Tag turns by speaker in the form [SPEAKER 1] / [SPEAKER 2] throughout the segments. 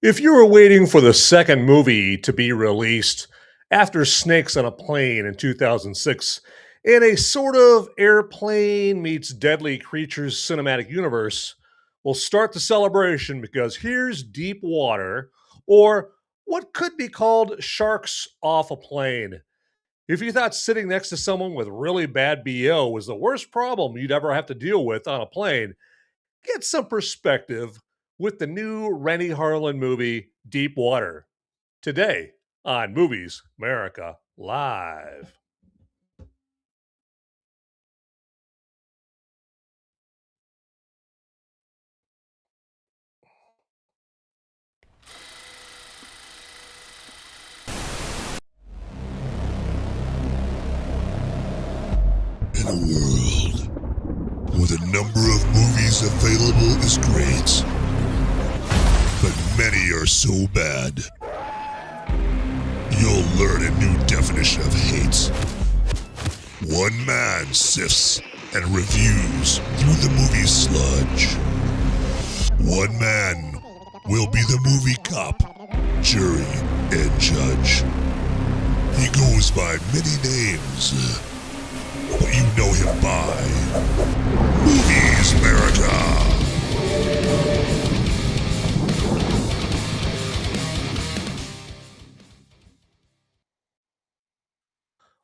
[SPEAKER 1] If you were waiting for the second movie to be released after Snakes on a Plane in 2006, in a sort of airplane meets deadly creatures cinematic universe, we'll start the celebration because here's Deep Water, or what could be called Sharks Off a Plane. If you thought sitting next to someone with really bad BO was the worst problem you'd ever have to deal with on a plane, get some perspective with the new Renny Harlin movie, Deep Water, today on Movies Merica Live.
[SPEAKER 2] In a world where the number of movies available is great, but many are so bad, you'll learn a new definition of hate. One man sifts and reviews through the movie sludge. One man will be the movie cop, jury, and judge. He goes by many names, but you know him by Movies Merica.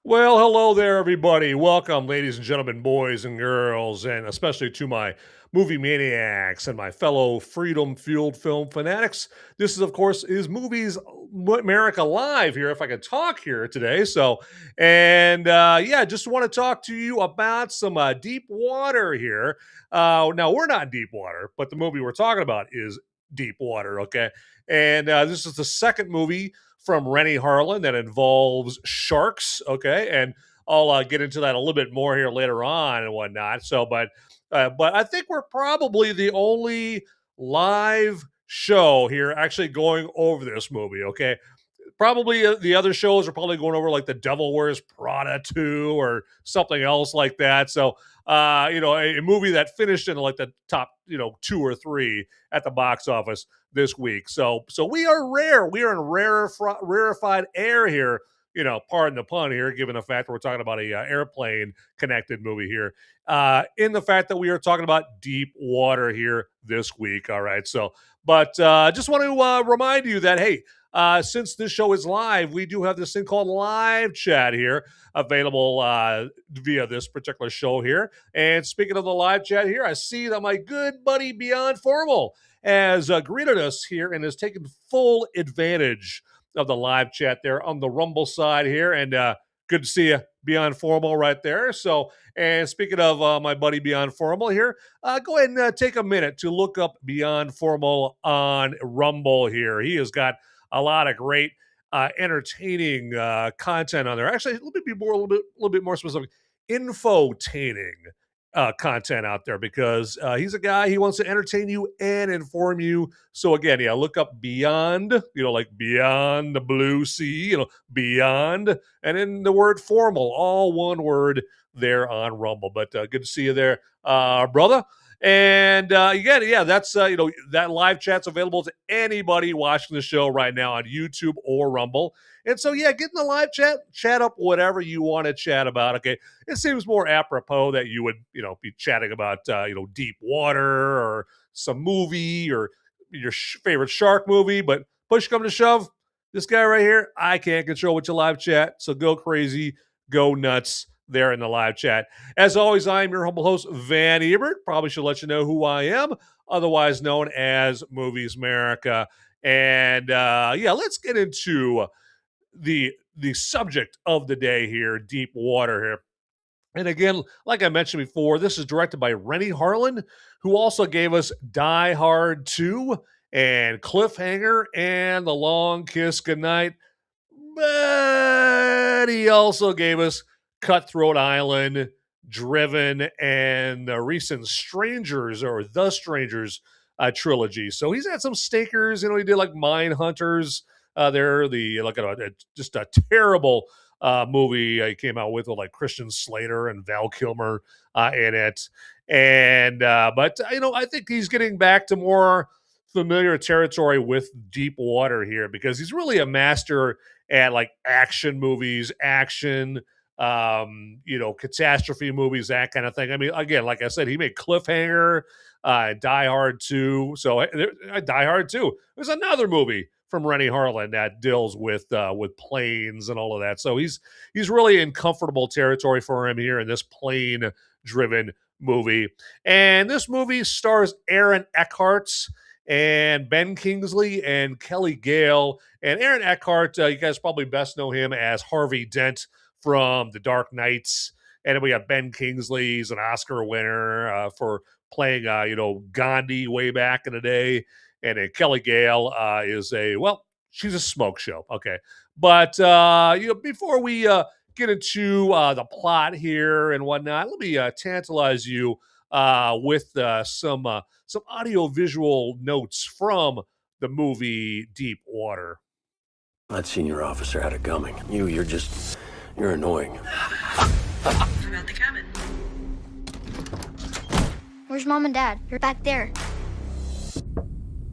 [SPEAKER 1] Well, hello there, everybody. Welcome, ladies and gentlemen, boys and girls, and especially to my movie maniacs and my fellow freedom-fueled film fanatics. This is, of course, Movies America Live here, if I could talk here today. Just want to talk to you about some Deep Water here. Now, we're not Deep Water, but the movie we're talking about is Deep Water, okay? And this is the second movie from Renny Harlin that involves sharks. Okay, and I'll get into that a little bit more here later on and whatnot. But I think we're probably the only live show here actually going over this movie. Okay, probably the other shows are probably going over like The Devil Wears Prada 2 or something else like that. So, a movie that finished in like the top, 2 or 3 at the box office this week. So we are rare. We are in rarefied air here. Pardon the pun here, given the fact that we're talking about a airplane connected movie here. In the fact that we are talking about Deep Water here this week. All right. Just want to remind you that, hey, since this show is live, we do have this thing called live chat here available via this particular show here. And speaking of the live chat here, I see that my good buddy Beyond Formal has greeted us here and has taken full advantage of the live chat there on the Rumble side here. And good to see you, Beyond Formal, right there. So, and speaking of my buddy Beyond Formal here, go ahead and take a minute to look up Beyond Formal on Rumble here. He has got a lot of great, entertaining content on there. Actually, let me be a little bit more specific. Infotaining content out there because he's a guy. He wants to entertain you and inform you. So again, yeah, look up Beyond. Like Beyond the Blue Sea. Beyond, and then the word formal, all one word there on Rumble. But good to see you there, brother. And that's that live chat's available to anybody watching the show right now on YouTube or Rumble. And so get in the live chat up whatever you want to chat about. Okay, it seems more apropos that you would be chatting about Deep Water or some movie or your favorite shark movie. But push come to shove, this guy right here, I can't control what you live chat. So go crazy, go nuts there in the live chat. As always, I am your humble host, Van Ebert. Probably should let you know who I am, otherwise known as Movies Merica. And let's get into the subject of the day here, Deep Water here. And again, like I mentioned before, this is directed by Renny Harlin, who also gave us Die Hard 2 and Cliffhanger and The Long Kiss Goodnight. But he also gave us Cutthroat Island, Driven, and the recent Strangers or The Strangers trilogy. So he's had some stinkers. He did like Mine Hunters. Just a terrible movie he came out with like Christian Slater and Val Kilmer in it. And I think he's getting back to more familiar territory with deep water here because he's really a master at like action movies, action, catastrophe movies, that kind of thing. I mean, again, like I said, he made Cliffhanger, Die Hard 2. So Die Hard 2. There's another movie from Renny Harlin that deals with planes and all of that. So he's really in comfortable territory for him here in this plane driven movie. And this movie stars Aaron Eckhart and Ben Kingsley and Kelly Gale. And Aaron Eckhart, you guys probably best know him as Harvey Dent from The Dark Knights. And then we got Ben Kingsley, he's an Oscar winner for playing, Gandhi way back in the day. And then Kelly Gale she's a smoke show. Okay. But, before we get into the plot here and whatnot, let me tantalize you with some audio-visual notes from the movie Deep Water.
[SPEAKER 3] That senior officer had it coming. You're annoying.
[SPEAKER 4] What about the cabin?
[SPEAKER 5] Where's Mom and Dad? You're back there.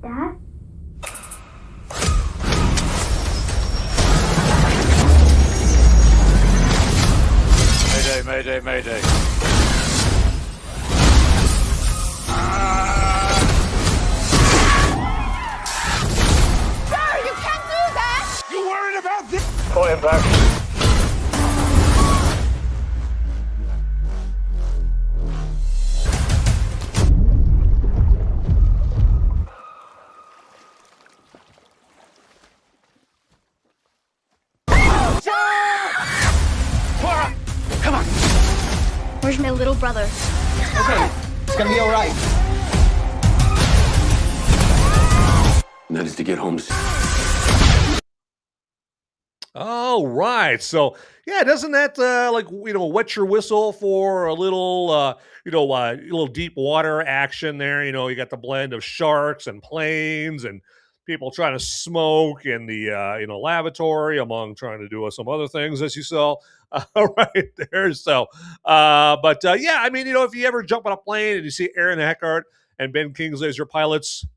[SPEAKER 6] Dad?
[SPEAKER 3] Mayday, mayday.
[SPEAKER 6] Sir, you can't do that!
[SPEAKER 3] You worried about this? Call him back.
[SPEAKER 5] Where's my little brother?
[SPEAKER 7] Okay, it's gonna be all right.
[SPEAKER 3] And that is to get home.
[SPEAKER 1] All right. So, yeah, doesn't that wet your whistle for a little little deep water action there? You got the blend of sharks and planes and people trying to smoke in the lavatory among trying to do some other things as you saw right there. So, yeah, I mean, if you ever jump on a plane and you see Aaron Eckhart and Ben Kingsley as your pilots,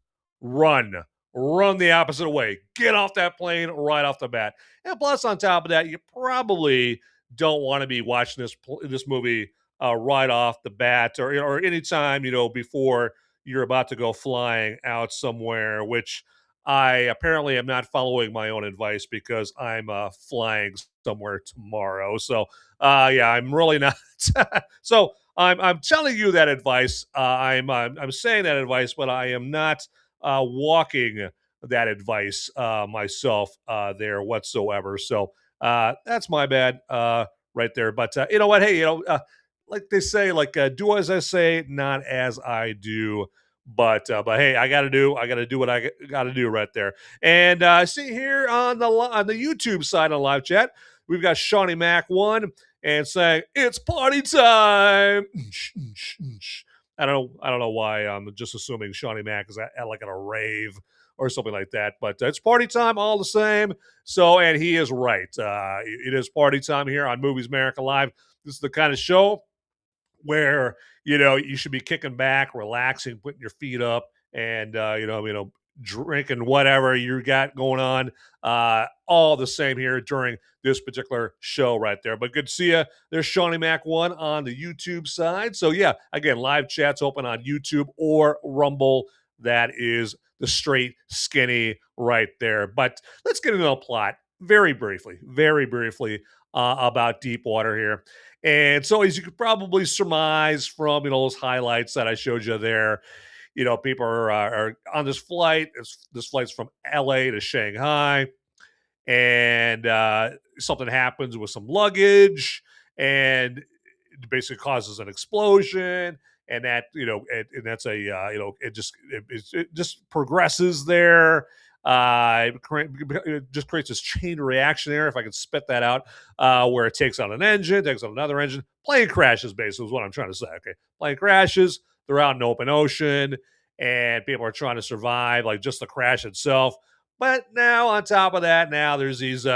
[SPEAKER 1] run the opposite way. Get off that plane right off the bat. And plus, on top of that, you probably don't want to be watching this movie right off the bat or anytime, before you're about to go flying out somewhere, which I apparently am not following my own advice because I'm flying somewhere tomorrow. So, yeah, I'm really not. So I'm telling you that advice. I'm saying that advice, but I am not walking that advice myself there whatsoever. So that's my bad right there. But you know what? Hey, like they say, do as I say, not as I do. But hey, I gotta do what I gotta do right there. And see here on the YouTube side on live chat, we've got Shawnee Mac 1 and saying it's party time. I don't know why I'm just assuming Shawnee Mac is at a rave or something like that, but it's party time all the same. So, and he is right. It is party time here on Movies Merica Live. This is the kind of show where you should be kicking back, relaxing, putting your feet up, and drinking whatever you got going on. All the same here during this particular show right there. But good to see you. There's Shawnee Mac 1 on the YouTube side. So yeah, again, live chat's open on YouTube or Rumble. That is the straight skinny right there. But let's get into the plot very briefly about Deep Water here. And so, as you could probably surmise from those highlights that I showed you there, people are on this flight. This flight's from LA to Shanghai, and something happens with some luggage, and it basically causes an explosion. And that and that's it just progresses there. It just creates this chain reaction there, if I can spit that out, where it takes on an engine, takes on another engine. Plane crashes, basically, is what I'm trying to say. Okay, plane crashes. They're out in open ocean, and people are trying to survive, like just the crash itself. But now, on top of that, now there's these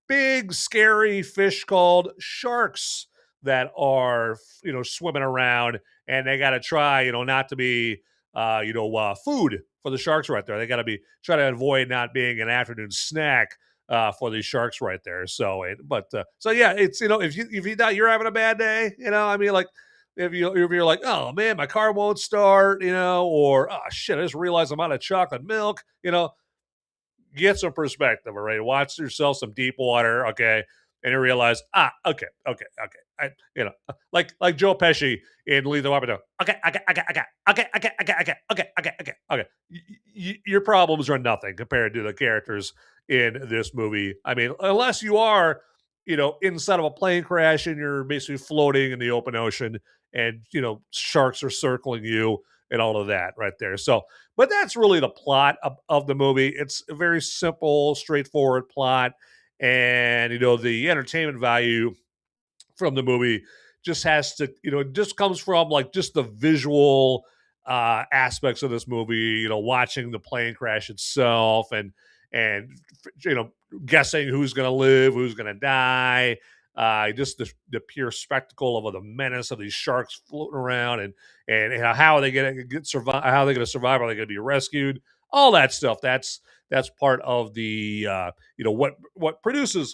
[SPEAKER 1] big, scary fish called sharks that are, swimming around, and they got to try, not to be, food for the sharks right there. They got to be try to avoid not being an afternoon snack for these sharks right there. So, so yeah, it's you're having a bad day, I mean, like if you're like, oh man, my car won't start, or oh shit, I just realized I'm out of chocolate milk, get some perspective, all right? Watch yourself some deep water, okay? And you realize, okay. Like Joe Pesci in Lethal Weapon. Okay. Your problems are nothing compared to the characters in this movie. I mean, unless you are, inside of a plane crash and you're basically floating in the open ocean and, sharks are circling you and all of that right there. So, but that's really the plot of the movie. It's a very simple, straightforward plot. And, the entertainment value from the movie just has to, just comes from like just the visual aspects of this movie, watching the plane crash itself and, guessing who's going to live, who's going to die. Just the pure spectacle of the menace of these sharks floating around and how are they going to survive? How are they going to survive? Are they going to be rescued? All that stuff. That's part of the what produces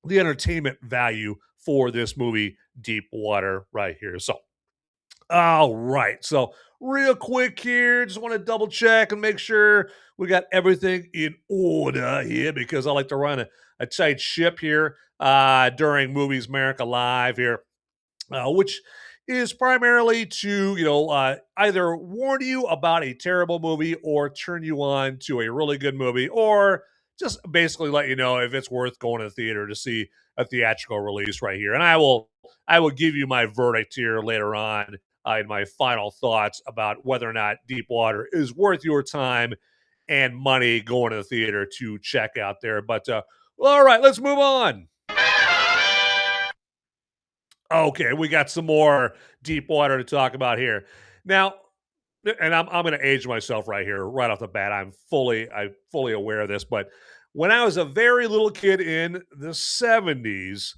[SPEAKER 1] the entertainment value for this movie, Deep Water, right here. So, all right. So, real quick here, just want to double check and make sure we got everything in order here because I like to run a tight ship here during Movies Merica Live here, which is primarily to, either warn you about a terrible movie or turn you on to a really good movie or just basically let you know if it's worth going to the theater to see a theatrical release right here. And I will give you my verdict here later on in my final thoughts about whether or not Deep Water is worth your time and money going to the theater to check out there. But all right, let's move on. Okay, we got some more Deep Water to talk about here. Now, and I'm going to age myself right here, right off the bat. I'm fully aware of this, but when I was a very little kid in the 70s,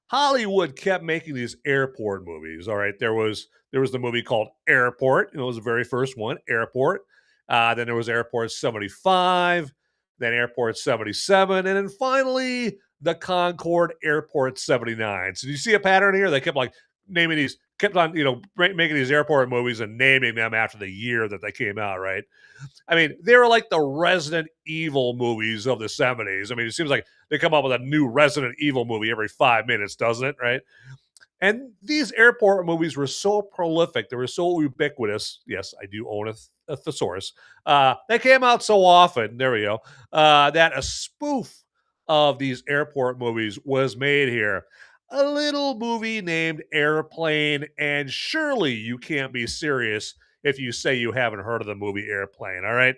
[SPEAKER 1] Hollywood kept making these airport movies. All right, there was the movie called Airport. It was the very first one, Airport. Then there was Airport 75, then Airport 77, and then finally the Concorde Airport 79. So do you see a pattern here? They kept like naming these, kept on, making these airport movies and naming them after the year that they came out, right? I mean, they were like the Resident Evil movies of the 70s. I mean, it seems like they come up with a new Resident Evil movie every 5 minutes, doesn't it? Right? And these airport movies were so prolific. They were so ubiquitous. Yes, I do own a thesaurus. They came out so often, there we go, that a spoof of these airport movies was made here. A little movie named Airplane, and surely you can't be serious if you say you haven't heard of the movie Airplane, all right?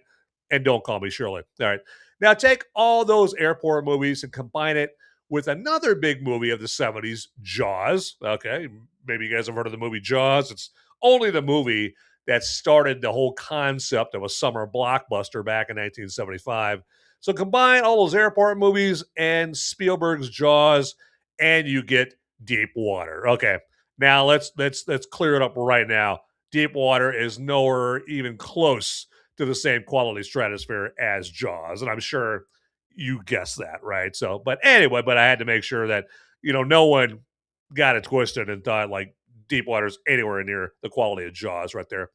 [SPEAKER 1] And don't call me Shirley. All right. Now take all those airport movies and combine it with another big movie of the 70s, Jaws. Okay. Maybe you guys have heard of the movie Jaws. It's only the movie that started the whole concept of a summer blockbuster back in 1975. So combine all those airport movies and Spielberg's Jaws, and you get Deep Water. Okay. Now let's clear it up right now. Deep Water is nowhere even close to the same quality stratosphere as Jaws. And I'm sure you guessed that, right? So, but anyway, I had to make sure that, no one got it twisted and thought like Deep Water's anywhere near the quality of Jaws right there.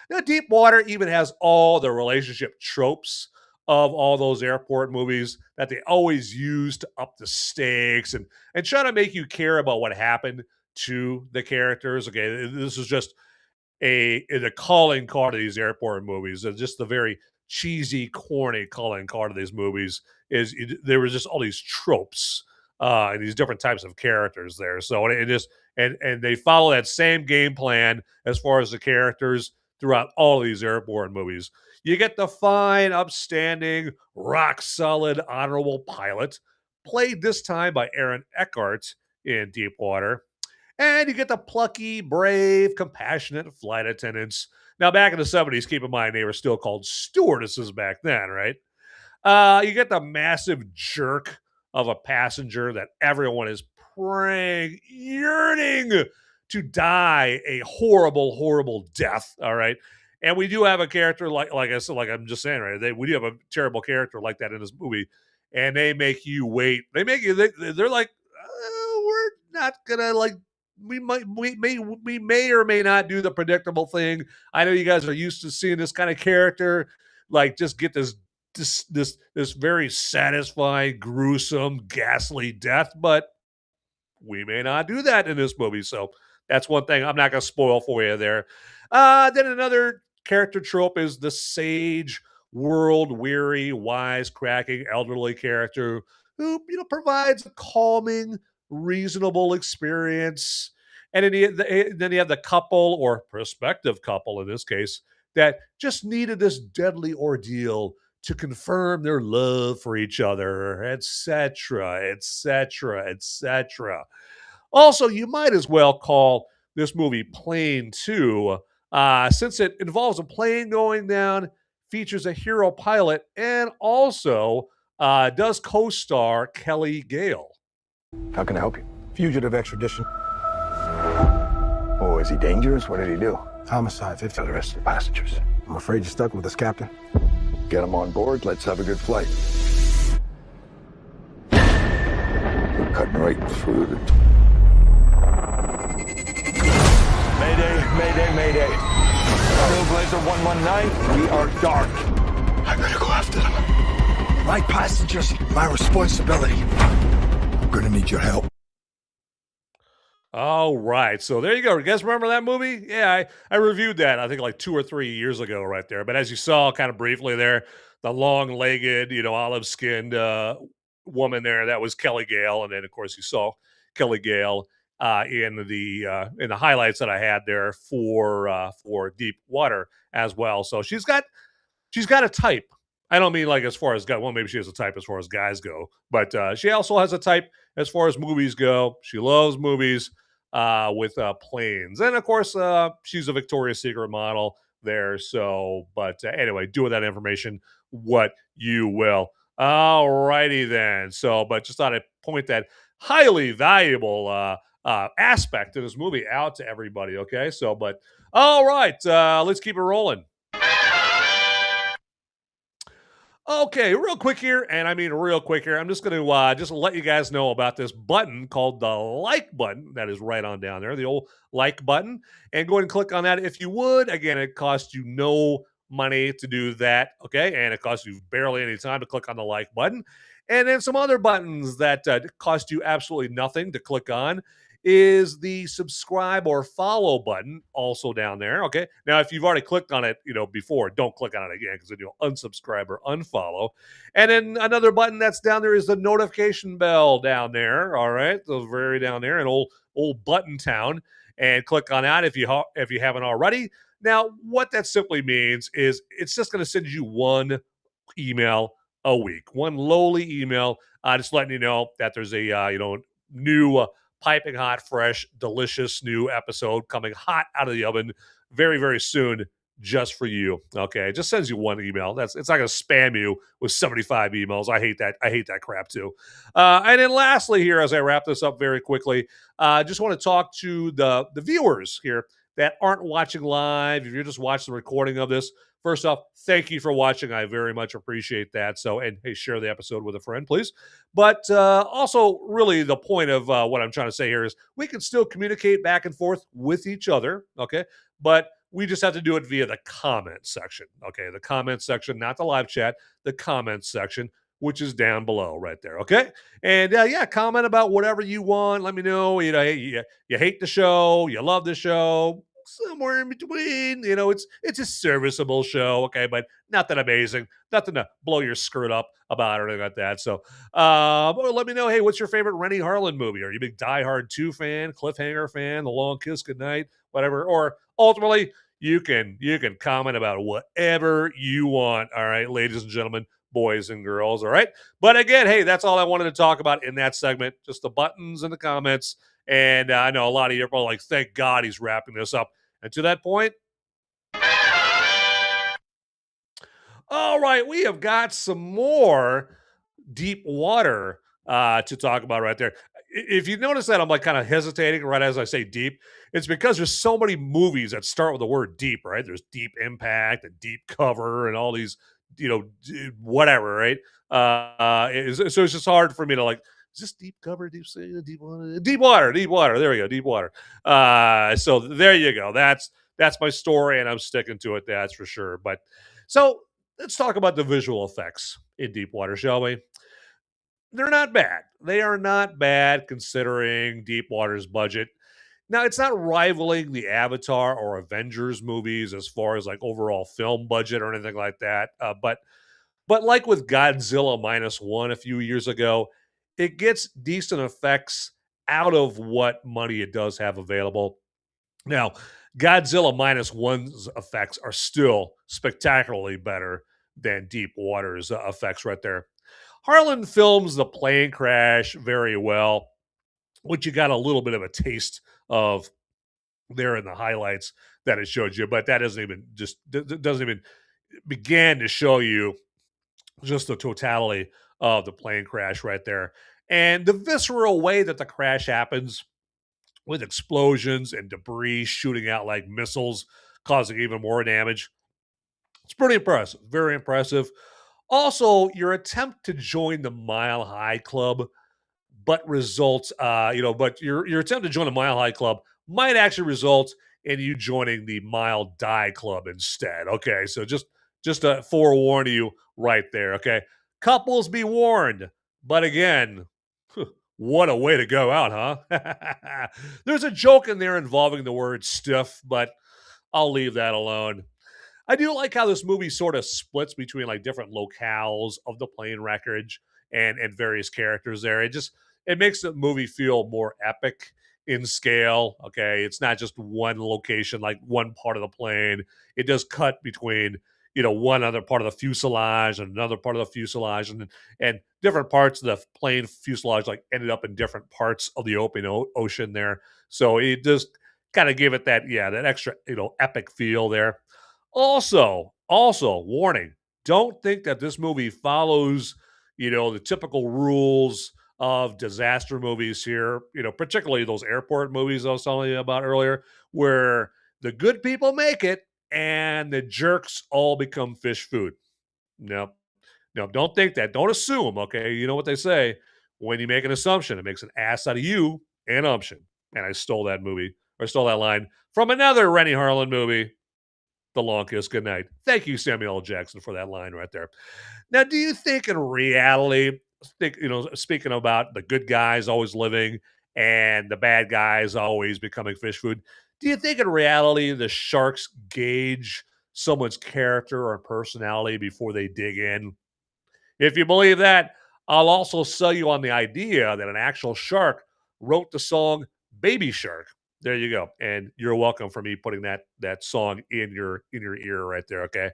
[SPEAKER 1] Now, Deep Water even has all the relationship tropes of all those airport movies that they always use to up the stakes and try to make you care about what happened to the characters. Okay, this is just the calling card of these airport movies, just the very cheesy, corny calling card of these movies is there was just all these tropes and these different types of characters there. So it just and they follow that same game plan as far as the characters throughout all of these airport movies. You get the fine, upstanding, rock solid, honorable pilot, played this time by Aaron Eckhart in Deep Water. And you get the plucky, brave, compassionate flight attendants. Now, back in the 70s, keep in mind, they were still called stewardesses back then, right? You get the massive jerk of a passenger that everyone is praying, yearning to die a horrible, horrible death, all right? And we do have a character like I said, like I'm just saying, right? We do have a terrible character like that in this movie, and they make you wait. They make you. They're like, we're not gonna like. We may or may not do the predictable thing. I know you guys are used to seeing this kind of character, like just get this very satisfying, gruesome, ghastly death, but we may not do that in this movie. So that's one thing I'm not going to spoil for you there. Then another character trope is the sage, world weary, wisecracking elderly character who provides a calming, reasonable experience. And then you have the couple or prospective couple in this case that just needed this deadly ordeal to confirm their love for each other, etc., etc., etc. Also, you might as well call this movie Plane 2, since it involves a plane going down, features a hero pilot, and also does co-star Kelly Gale.
[SPEAKER 6] How can I help you? Fugitive extradition. Oh, is he dangerous? What did he do? Homicide, 50. The rest of the passengers. I'm afraid you're stuck with us, Captain. Get him on board. Let's have a good flight. We're cutting right through the... Mayday, mayday. Trailblazer 119, we are dark. I gotta go after them. My passengers, my responsibility. I'm gonna need your help.
[SPEAKER 1] All right, so there you go. You guys remember that movie? Yeah, I reviewed that, I think like 2 or 3 years ago right there. But as you saw kind of briefly there, the long-legged, olive-skinned woman there, that was Kelly Gale. And then, of course, you saw Kelly Gale in the highlights that I had there for Deep Water as well. So she's got a type. I don't mean like as far as guys. Well, maybe she has a type as far as guys go, but she also has a type as far as movies go. She loves movies with planes, and of course, she's a Victoria's Secret model there. So, but anyway, do with that information what you will. All righty then. So, but just thought I'd point that highly valuable aspect of this movie out to everybody. Okay, so but all right, let's keep it rolling. Okay, real quick here, and I mean real quick here. I'm just going to just let you guys know about this button called the like button that is right on down there, the old like button, and go ahead and click on that if you would. Again, it costs you no money to do that, okay, and it costs you barely any time to click on the like button. And then some other buttons that cost you absolutely nothing to click on is the subscribe or follow button also down there. Okay. Now, if you've already clicked on it, before, don't click on it again because then you'll unsubscribe or unfollow. And then another button that's down there is the notification bell down there. All right. So very down there in old button town, and click on that if you haven't already. Now, what that simply means is it's just going to send you one email a week, one lowly email, just letting you know that there's a new piping hot, fresh, delicious new episode coming hot out of the oven very, very soon just for you. Okay. It just sends you one email. It's not going to spam you with 75 emails. I hate that. I hate that crap too. And then lastly here, as I wrap this up very quickly, just want to talk to the viewers here that aren't watching live. If you're just watching the recording of this, first off, thank you for watching. I very much appreciate that. So, and hey, share the episode with a friend, please. But also, really, the point of what I'm trying to say here is we can still communicate back and forth with each other, okay? But we just have to do it via the comment section, okay? The comment section, not the live chat, the comment section, which is down below right there, okay? And yeah, comment about whatever you want. Let me know, you hate the show, you love the show, somewhere in between. It's a serviceable show, okay, but not that amazing, nothing to blow your skirt up about or anything like that. So let me know, hey, what's your favorite Renny Harlin movie? Are you a big Die Hard 2 fan, Cliffhanger fan, The Long Kiss Goodnight, whatever? Or ultimately, you can comment about whatever you want, all right, ladies and gentlemen, boys and girls, all right? But again, hey, that's all I wanted to talk about in that segment, just the buttons and the comments. And I know a lot of you are like, thank God he's wrapping this up. And to that point, all right, we have got some more Deep Water to talk about right there. If you notice that I'm like kind of hesitating right as I say deep, it's because there's so many movies that start with the word deep, right? There's Deep Impact and Deep Cover and all these, whatever, right? So it's just hard for me to like, is this deep cover, deep sea, deep water, deep water, deep water? There we go, deep water. So there you go. That's my story, and I'm sticking to it. That's for sure. But so let's talk about the visual effects in Deep Water, shall we? They're not bad. They are not bad considering Deep Water's budget. Now, it's not rivaling the Avatar or Avengers movies as far as like overall film budget or anything like that. But like with Godzilla minus one a few years ago, it gets decent effects out of what money it does have available. Now, Godzilla minus one's effects are still spectacularly better than Deep Water's effects right there. Harlan films the plane crash very well, which you got a little bit of a taste of there in the highlights that it showed you, but that doesn't even doesn't even begin to show you just the totality of the plane crash right there. And the visceral way that the crash happens with explosions and debris shooting out like missiles, causing even more damage. It's pretty impressive, very impressive. Also, your attempt to join the Mile High Club, but results, but your attempt to join the Mile High Club might actually result in you joining the Mile Die Club instead. Okay, so just to forewarn you right there. Okay, couples be warned. But again, what a way to go out, huh? There's a joke in there involving the word stiff, but I'll leave that alone. I do like how this movie sort of splits between like different locales of the plane wreckage and various characters there. It makes the movie feel more epic in scale. Okay, it's not just one location, like one part of the plane. It does cut between one other part of the fuselage and another part of the fuselage, and different parts of the plane fuselage like ended up in different parts of the open ocean there. So it just kind of give it that extra epic feel there. Also, warning: don't think that this movie follows the typical rules of disaster movies here. Particularly those airport movies I was telling you about earlier, where the good people make it and the jerks all become fish food. No, no, don't think that. Don't assume. Okay, you know what they say: when you make an assumption, it makes an ass out of you and umption. And I stole that line from another Renny Harlin movie, The Long Kiss Goodnight. Thank you, Samuel L. Jackson, for that line right there. Now, do you think in reality, speaking about the good guys always living and the bad guys always becoming fish food, do you think in reality the sharks gauge someone's character or personality before they dig in? If you believe that, I'll also sell you on the idea that an actual shark wrote the song Baby Shark. There you go. And you're welcome for me putting that song in your ear right there, okay?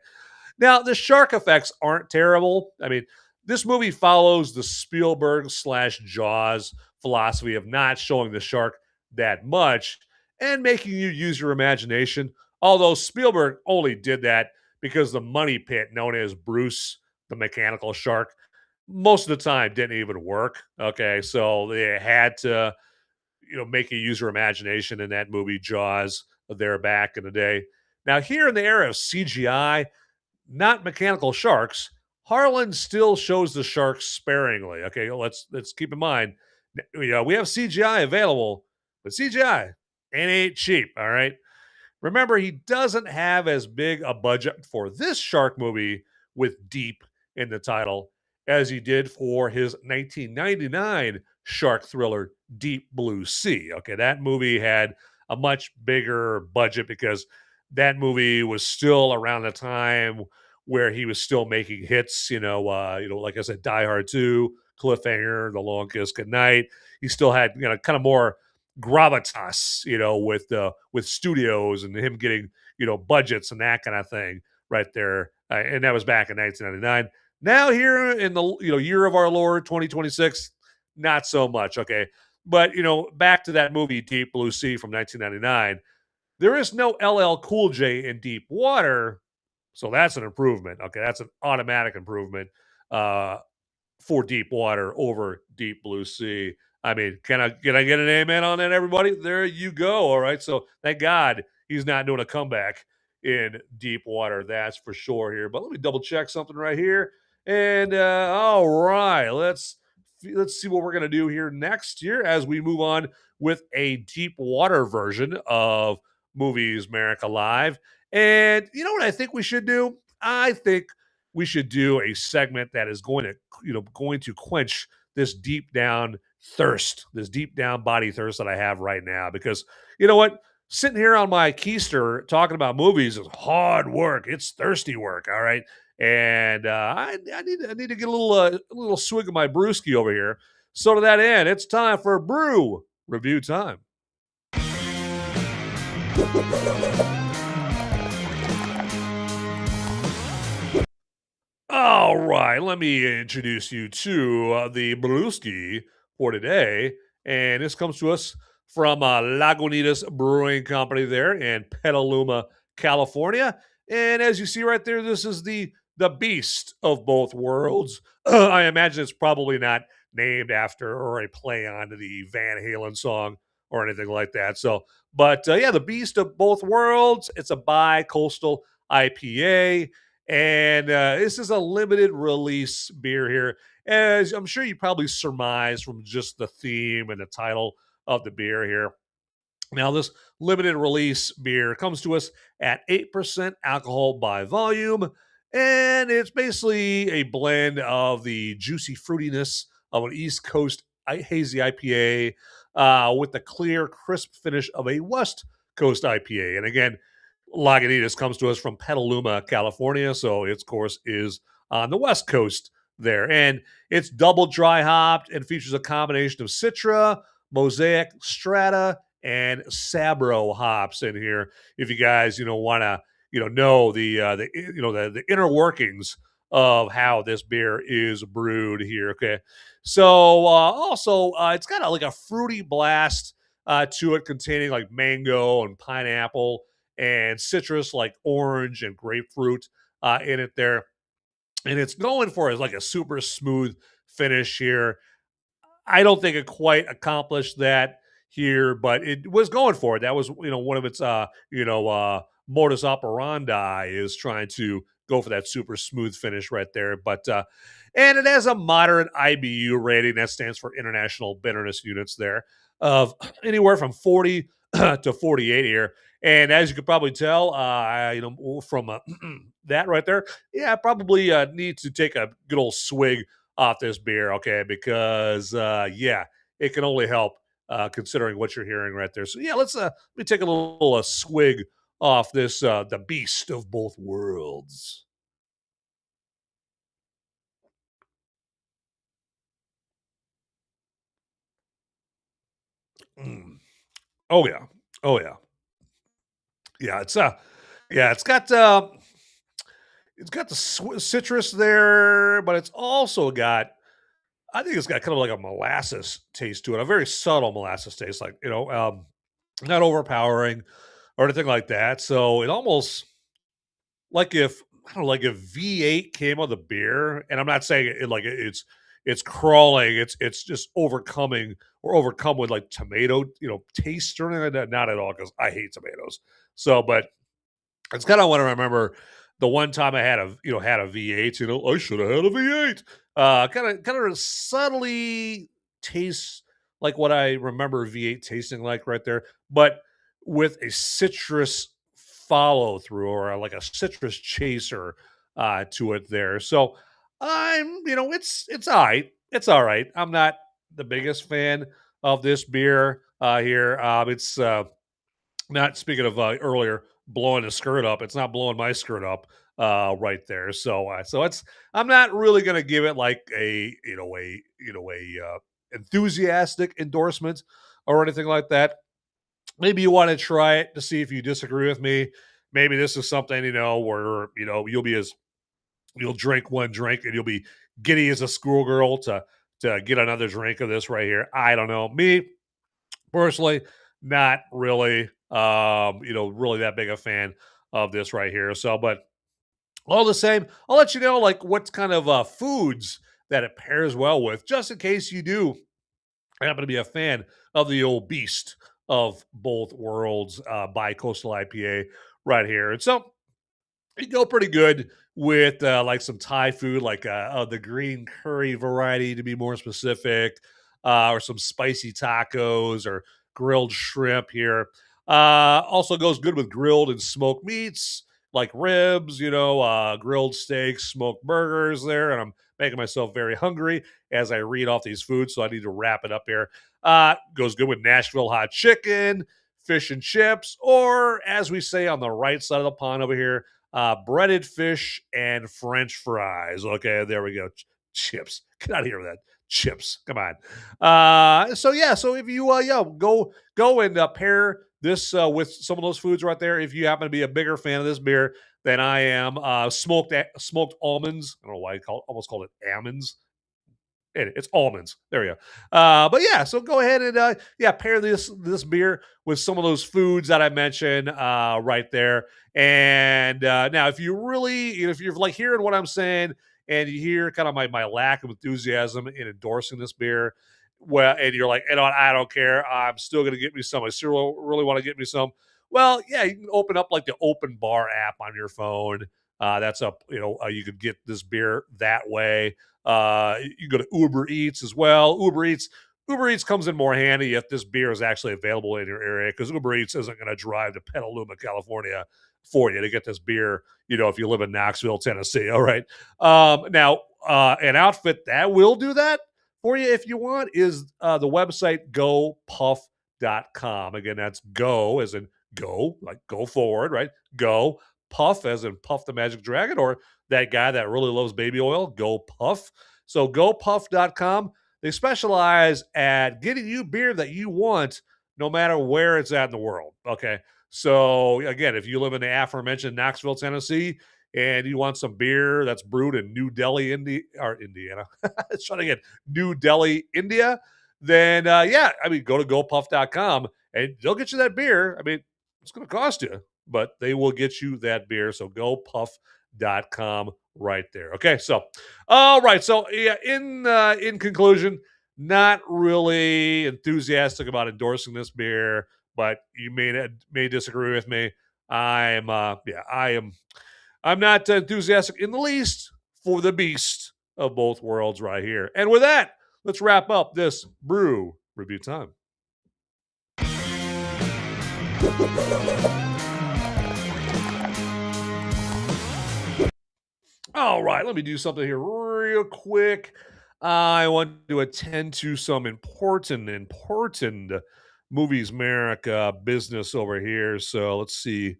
[SPEAKER 1] Now, the shark effects aren't terrible. I mean, this movie follows the Spielberg slash Jaws philosophy of not showing the shark that much and making you use your imagination. Although Spielberg only did that because the money pit known as Bruce, the mechanical shark, most of the time didn't even work. Okay, so they had to, make you use your imagination in that movie Jaws there back in the day. Now, here in the era of CGI, not mechanical sharks, Harlan still shows the sharks sparingly. Okay, let's keep in mind, we have CGI available, but CGI ain't cheap. All right. Remember, he doesn't have as big a budget for this shark movie with deep in the title as he did for his 1999 shark thriller, Deep Blue Sea. Okay, that movie had a much bigger budget because that movie was still around the time where he was still making hits, like I said, Die Hard 2, Cliffhanger, The Long Kiss Goodnight. He still had, kind of more gravitas, with studios and him getting, budgets and that kind of thing right there. And that was back in 1999. Now here in the, year of our Lord 2026, not so much. Okay. But, back to that movie, Deep Blue Sea from 1999, there is no LL Cool J in Deep Water. So that's an improvement. Okay. That's an automatic improvement for deep water over deep blue sea. I mean, can I get an amen on that, everybody? There you go. All right. So thank God he's not doing a comeback in deep water. That's for sure here. But let me double check something right here. And all right, let's see what we're gonna do here next year as we move on with a deep water version of Movies Merica Live. And you know what I think we should do? I think we should do a segment that is going to quench this deep down thirst, this deep down body thirst that I have right now. Because you know what? Sitting here on my keister talking about movies is hard work. It's thirsty work. All right. And I need to get a little swig of my brewski over here. So to that end, it's time for brew review time. All right, let me introduce you to the brewski for today, and this comes to us from Lagunitas Brewing Company there in Petaluma, California. And as you see right there, this is the beast of both worlds. I imagine it's probably not named after or a play on the Van Halen song or anything like that. So, but yeah, the beast of both worlds. It's a bi-coastal IPA, and this is a limited release beer here. As I'm sure you probably surmised from just the theme and the title of the beer here. Now, this limited release beer comes to us at 8% alcohol by volume, and it's basically a blend of the juicy fruitiness of an East Coast hazy IPA with the clear, crisp finish of a West Coast IPA. And again, Lagunitas comes to us from Petaluma, California, so its course is on the West Coast there. And it's double dry hopped and features a combination of Citra, Mosaic, Strata, and Sabro hops in here. If you guys, want to, know the inner workings of how this beer is brewed here. Okay, so also it's got like a fruity blast to it, containing like mango and pineapple and citrus like orange and grapefruit in it there. And it's going for is like a super smooth finish here. I don't think it quite accomplished that here, but it was going for it. That was, one of its, modus operandi is trying to go for that super smooth finish right there. But, and it has a moderate IBU rating that stands for International Bitterness Units there of anywhere from 40 to 48 here. And as you could probably tell, from that right there, yeah, I probably need to take a good old swig off this beer, okay? Because yeah, it can only help considering what you're hearing right there. So yeah, let me take a little swig off this the beast of both worlds. Mm. Oh yeah, oh yeah, yeah. It's got the citrus there, but it's also got, I think it's got kind of like a molasses taste to it, a very subtle molasses taste, like not overpowering or anything like that. So it almost like if I don't know, like if V8 came on the beer, and I'm not saying it's crawling, it's just overcoming or overcome with like tomato, taste or anything like that. Not at all, because I hate tomatoes. So, but it's kind of what I remember the one time I had a V8. I should have had a V8. Kind of subtly tastes like what I remember V8 tasting like right there, but with a citrus follow through or like a citrus chaser to it there. So it's all right. It's all right. I'm not the biggest fan of this beer here. It's not, speaking of earlier blowing a skirt up, it's not blowing my skirt up right there. So it's, I'm not really going to give it like a enthusiastic endorsement or anything like that. Maybe you want to try it to see if you disagree with me. Maybe this is something, where, you'll drink one drink and you'll be giddy as a schoolgirl to get another drink of this right here. I don't know. Me personally, not really, really that big a fan of this right here. So, but all the same, I'll let you know like what kind of foods that it pairs well with, just in case you do happen to be a fan of the old beast of both worlds, bi-coastal IPA right here. And so you go pretty good with like some Thai food, like the green curry variety to be more specific, or some spicy tacos or grilled shrimp here. Also goes good with grilled and smoked meats like ribs, grilled steaks, smoked burgers there. And I'm making myself very hungry as I read off these foods, so I need to wrap it up here. Goes good with Nashville hot chicken, fish and chips, or as we say on the right side of the pond over here, breaded fish and French fries. Okay, there we go. Chips. Get out of here with that. Chips. Come on. So if you go and pair this with some of those foods right there. If you happen to be a bigger fan of this beer than I am, smoked almonds. I don't know why I almost called it almonds. It's almonds. There we go. But yeah, so go ahead and pair this beer with some of those foods that I mentioned right there. And now, if you really, if you're like hearing what I'm saying, and you hear kind of my lack of enthusiasm in endorsing this beer, well, and you're like, I don't care. I'm still going to get me some. I still really want to get me some. Well, yeah, you can open up like the Open Bar app on your phone. That's up. You could get this beer that way. You go to Uber Eats as well. Uber Eats comes in more handy if this beer is actually available in your area, because Uber Eats isn't going to drive to Petaluma, California for you to get this beer, if you live in Knoxville, Tennessee. All right. Now, an outfit that will do that for you if you want is the website gopuff.com. Again, that's go as in go, like go forward, right? Go. Puff as in Puff the Magic Dragon, or that guy that really loves baby oil, Go Puff. So gopuff.com. They specialize at getting you beer that you want no matter where it's at in the world. Okay. So again, if you live in the aforementioned Knoxville, Tennessee, and you want some beer that's brewed in New Delhi, Indiana, it's trying to get New Delhi, India, then go to gopuff.com and they'll get you that beer. I mean, it's going to cost you, but they will get you that beer. So gopuff.com right there. Okay. So, all right. So yeah, in conclusion, not really enthusiastic about endorsing this beer, but you may disagree with me. I'm not enthusiastic in the least for the beast of both worlds right here. And with that, let's wrap up this brew review time. All right, let me do something here real quick. I want to attend to some important Movies Merica business over here. So let's see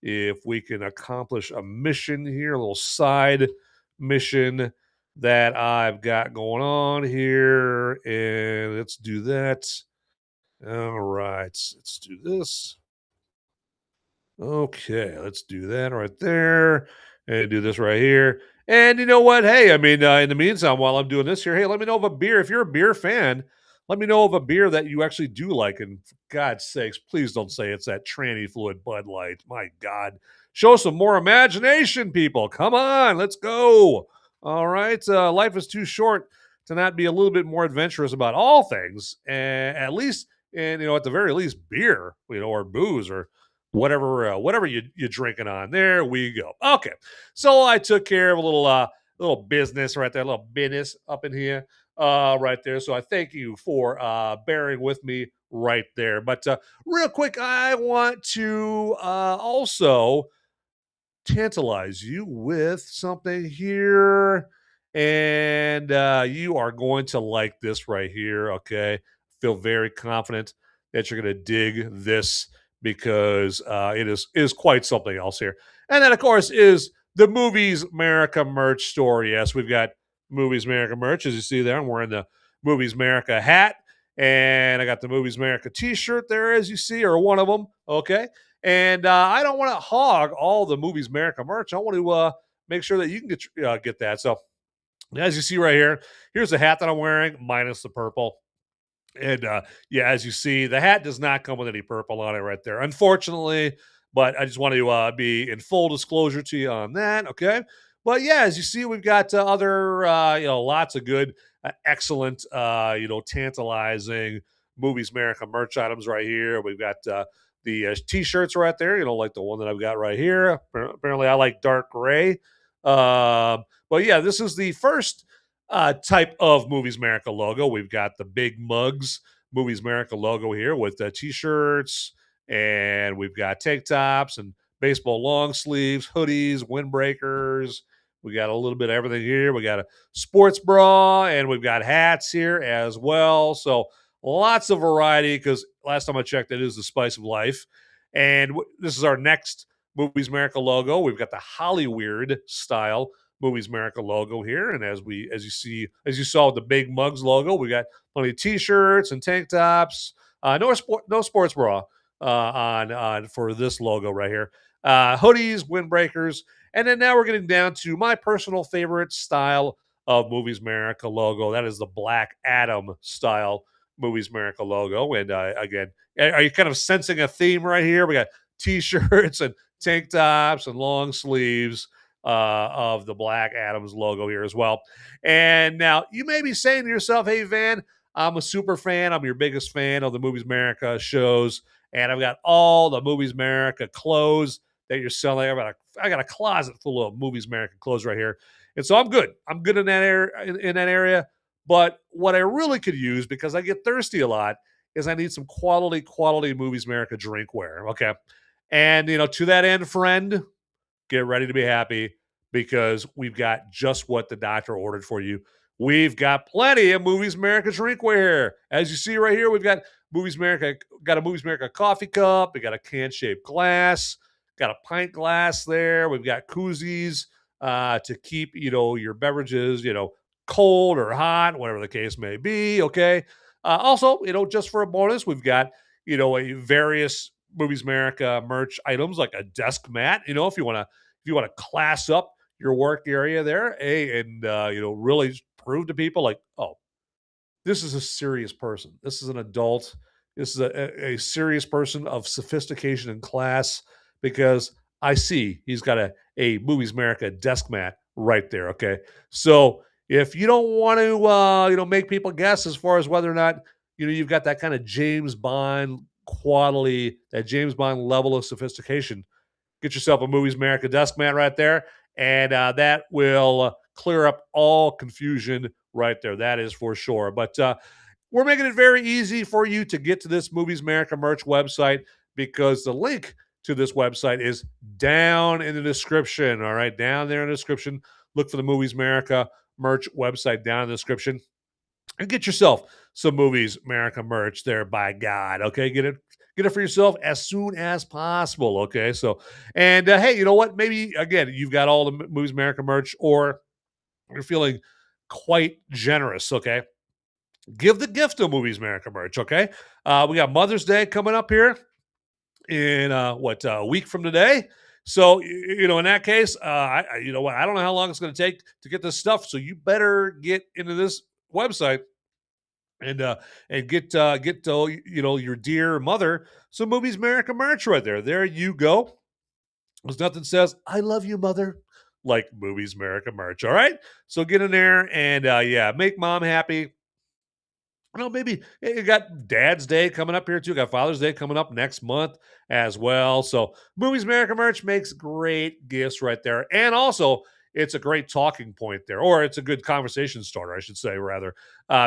[SPEAKER 1] if we can accomplish a mission here, a little side mission that I've got going on here. And let's do that. All right, let's do this. Okay, let's do that right there. And do this right here. And you know what? Hey, I mean, in the meantime, while I'm doing this here, hey, let me know of a beer. If you're a beer fan, let me know of a beer that you actually do like. And for God's sakes, please don't say it's that tranny fluid Bud Light. My God. Show some more imagination, people. Come on, let's go. All right. Life is too short to not be a little bit more adventurous about all things. And at least, and at the very least, beer, or booze, or whatever you're drinking on. There we go. Okay, so I took care of a little business right there, a little business up in here right there. So I thank you for bearing with me right there. But real quick, I want to also tantalize you with something here, and you are going to like this right here. Okay, feel very confident that you're going to dig this, because it is quite something else here. And then, of course, is the Movies Merica merch store. Yes, we've got Movies Merica merch, as you see there. I'm wearing the Movies Merica hat, and I got the Movies Merica t-shirt there, as you see, or one of them. Okay. And I don't want to hog all the Movies Merica merch. I want to make sure that you can get that. So, as you see right here, here's the hat that I'm wearing, minus the purple. And as you see, the hat does not come with any purple on it right there, unfortunately. But I just want to be in full disclosure to you on that, okay? But yeah, as you see, we've got other, lots of good, excellent, tantalizing Movies Merica merch items right here. We've got the t-shirts right there, like the one that I've got right here. Apparently, I like dark gray. But yeah, this is the first type of Movies Merica logo. We've got the big mugs Movies Merica logo here with t-shirts, and we've got tank tops and baseball long sleeves, hoodies, windbreakers. We got a little bit of everything here. We got a sports bra, and we've got hats here as well. So lots of variety, because last time I checked, it is the spice of life. And this is our next Movies Merica logo. We've got the Hollyweird style Movies Merica logo here. And as you saw with the big mugs logo, we got plenty of t-shirts and tank tops. No sports bra on for this logo right here. Hoodies, windbreakers, and then now we're getting down to my personal favorite style of Movies Merica logo. That is the Black Adam style Movies Merica logo. And again, are you kind of sensing a theme right here? We got t-shirts and tank tops and long sleeves of the Black Adams logo here as well. And now you may be saying to yourself, hey, Van, I'm a super fan. I'm your biggest fan of the Movies Merica shows. And I've got all the Movies Merica clothes that you're selling. I got a closet full of Movies Merica clothes right here. And so I'm good. I'm good in that area. But what I really could use, because I get thirsty a lot, is I need some quality Movies Merica drinkware. Okay. And to that end, friend, get ready to be happy, because we've got just what the doctor ordered for you. We've got plenty of Movies Merica drinkware. As you see right here, we've got a Movies Merica coffee cup. We got a can-shaped glass, got a pint glass there. We've got koozies to keep, your beverages, cold or hot, whatever the case may be. Okay. Also, just for a bonus, we've got, a various Movies Merica merch items, like a desk mat, if you want to class up your work area there, and really prove to people, like, oh, this is a serious person. This is an adult. This is a serious person of sophistication and class, because I see he's got a Movies Merica desk mat right there. Okay. So if you don't want to, make people guess as far as whether or not, you've got that kind of James Bond quality, that James Bond level of sophistication, get yourself a Movies Merica desk mat right there, and that will clear up all confusion right there. That is for sure. But we're making it very easy for you to get to this Movies Merica merch website, because the link to this website is down in the description. All right, down there in the description. Look for the Movies Merica merch website down in the description, and get yourself some Movies Merica merch there, by God. Okay, get it for yourself as soon as possible. Okay, so, and hey, you know what? Maybe again, you've got all the Movies Merica merch, or you're feeling quite generous. Okay, give the gift of Movies Merica merch. Okay, we got Mother's Day coming up here in a week from today. So in that case, I you know what? I don't know how long it's going to take to get this stuff. So you better get into this website and get your dear mother some Movies Merica merch right there. There you go. There's nothing says I love you, mother, like Movies Merica merch. All right, so get in there and make mom happy. Maybe you got Dad's Day coming up here too. Got Father's Day coming up next month as well. So Movies Merica merch makes great gifts right there. And also, it's a great talking point there, or it's a good conversation starter, I should say, rather.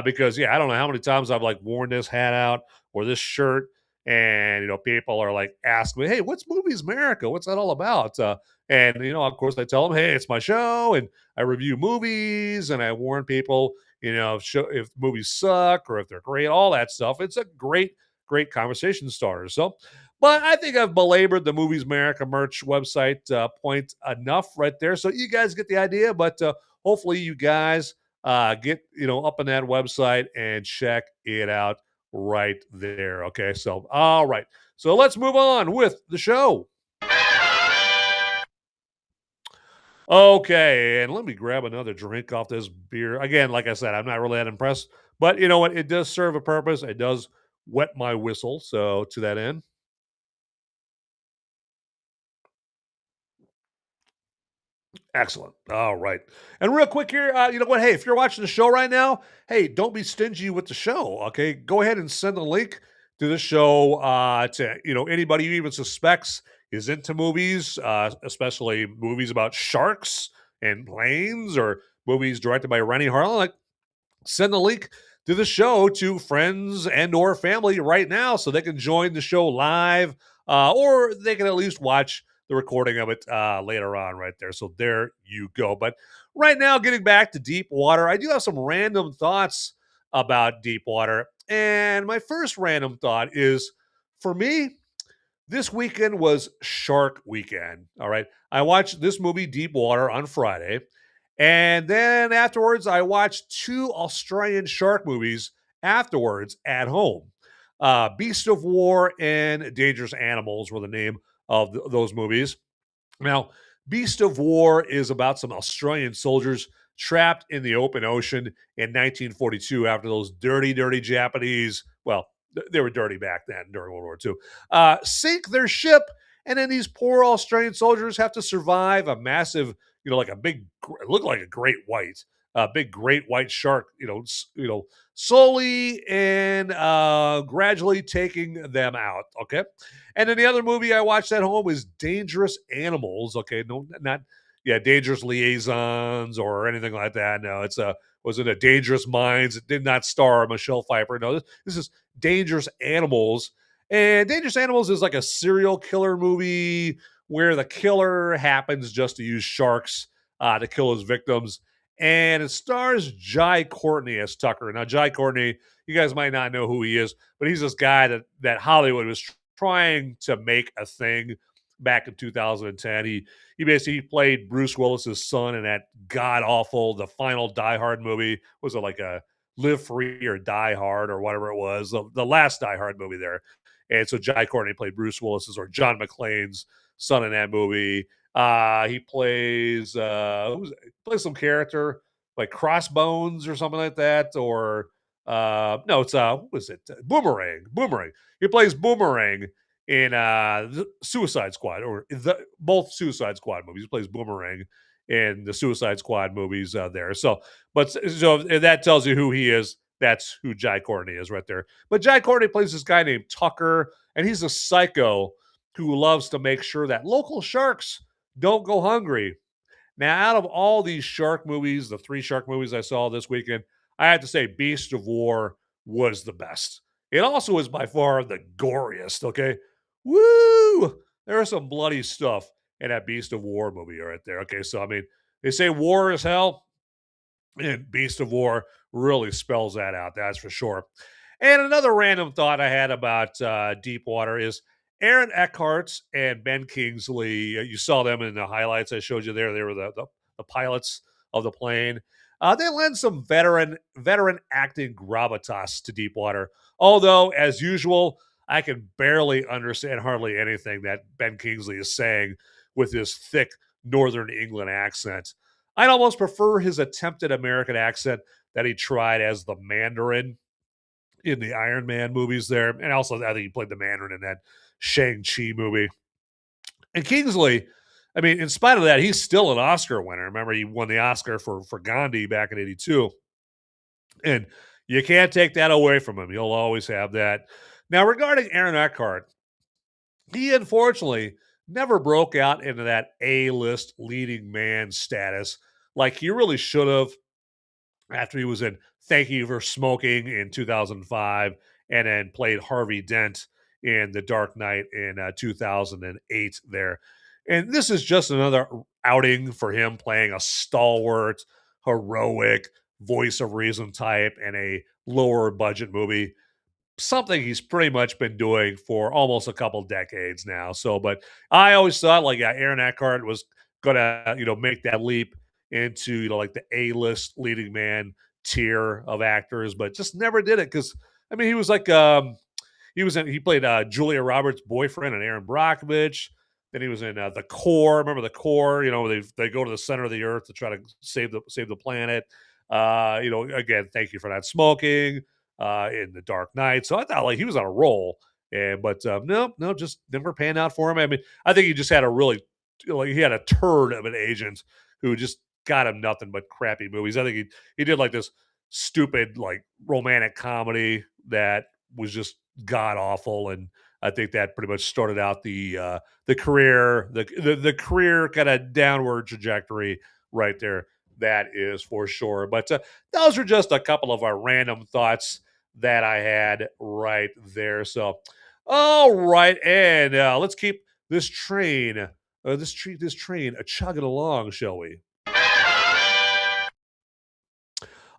[SPEAKER 1] Because, I don't know how many times I've worn this hat out or this shirt, and, people are asking me, hey, what's Movies Merica? What's that all about? And, of course, I tell them, hey, it's my show, and I review movies, and I warn people, if movies suck or if they're great, all that stuff. It's a great conversation starter. So, but I think I've belabored the Movies Merica merch website point enough right there. So you guys get the idea, but hopefully you guys get, up on that website and check it out right there. Okay. So, all right. So let's move on with the show. Okay, and let me grab another drink off this beer. Again, like I said, I'm not really that impressed, but you know what? It does serve a purpose. It does wet my whistle. So to that end, Excellent. All right. And real quick here, you know what? Hey, if you're watching the show right now, hey, don't be stingy with the show. Okay, go ahead and send a link to the show to anybody you even suspects is into movies, especially movies about sharks and planes or movies directed by Renny Harlin. Like, send the link to the show to friends and or family right now so they can join the show live, or they can at least watch the recording of it later on right there. So there you go. But right now, getting back to Deep Water, I do have some random thoughts about Deep Water. And my first random thought is, for me, this weekend was Shark Weekend. All right. I watched this movie, Deep Water, on Friday. And then afterwards, I watched two Australian shark movies afterwards at home. Beast of War and Dangerous Animals were the name of those movies. Now, Beast of War is about some Australian soldiers trapped in the open ocean in 1942 after those dirty, dirty Japanese, well, they were dirty back then during World War II, sink their ship. And then these poor Australian soldiers have to survive a massive, like a big, it looked like a great white, a big great white shark, slowly and gradually taking them out. Okay. And then the other movie I watched at home was Dangerous Animals. Okay. No, not, Dangerous Liaisons or anything like that. No, was it a Dangerous Minds? It did not star Michelle Pfeiffer. No, this is Dangerous Animals. And Dangerous Animals is like a serial killer movie where the killer happens just to use sharks to kill his victims. And it stars Jai Courtney as Tucker. Now, Jai Courtney, you guys might not know who he is, but he's this guy that Hollywood was trying to make a thing back in 2010. He basically played Bruce Willis's son in that god-awful, the final Die Hard movie. Was it like a Live Free or Die Hard or whatever it was? The last Die Hard movie there. And so Jai Courtney played Bruce Willis's or John McClane's son in that movie. He plays some character like Crossbones or something like that, or no, it's what was it? Boomerang. He plays Boomerang in Suicide Squad, or both Suicide Squad movies. He plays Boomerang in the Suicide Squad movies there. So if that tells you who he is, that's who Jai Courtney is right there. But Jai Courtney plays this guy named Tucker, and he's a psycho who loves to make sure that local sharks don't go hungry. Now, out of all these shark movies, the 3 shark movies I saw this weekend, I have to say Beast of War was the best. It also is by far the goriest, okay? Woo! There's some bloody stuff in that Beast of War movie right there. Okay, so I mean, they say war is hell, and Beast of War really spells that out, that's for sure. And another random thought I had about Deep Water is Aaron Eckhart and Ben Kingsley. You saw them in the highlights I showed you there. They were the pilots of the plane. They lend some veteran acting gravitas to Deep Water. Although, as usual, I can barely understand hardly anything that Ben Kingsley is saying with his thick Northern England accent. I'd almost prefer his attempted American accent that he tried as the Mandarin in the Iron Man movies there. And also, I think he played the Mandarin in that Shang-Chi movie. And Kingsley, I mean, in spite of that, he's still an Oscar winner. Remember, he won the Oscar for Gandhi back in 82. And you can't take that away from him. He'll always have that. Now, regarding Aaron Eckhart, he unfortunately never broke out into that A-list leading man status like he really should have after he was in Thank You for Smoking in 2005 and then played Harvey Dent in The Dark Knight in 2008 there. And this is just another outing for him playing a stalwart, heroic, voice of reason type in a lower budget movie. Something he's pretty much been doing for almost a couple decades now. So, but I always thought like Aaron Eckhart was gonna, make that leap into, like the A-list leading man tier of actors, but just never did it. Cause I mean, he was like, he played Julia Roberts' boyfriend and Aaron Brockovich. Then he was in The Core. Remember The Core? They go to the center of the earth to try to save the planet. Again, Thank You for Not Smoking. In The Dark Knight. So I thought like he was on a roll. But no, just never panned out for him. I mean, I think he just had he had a turd of an agent who just got him nothing but crappy movies. I think he did like this stupid like romantic comedy that was just god awful, and I think that pretty much started out the career the career kind of downward trajectory right there. That is for sure. But those are just a couple of our random thoughts that I had right there. So, all right, and let's keep this train this train a chugging along, shall we?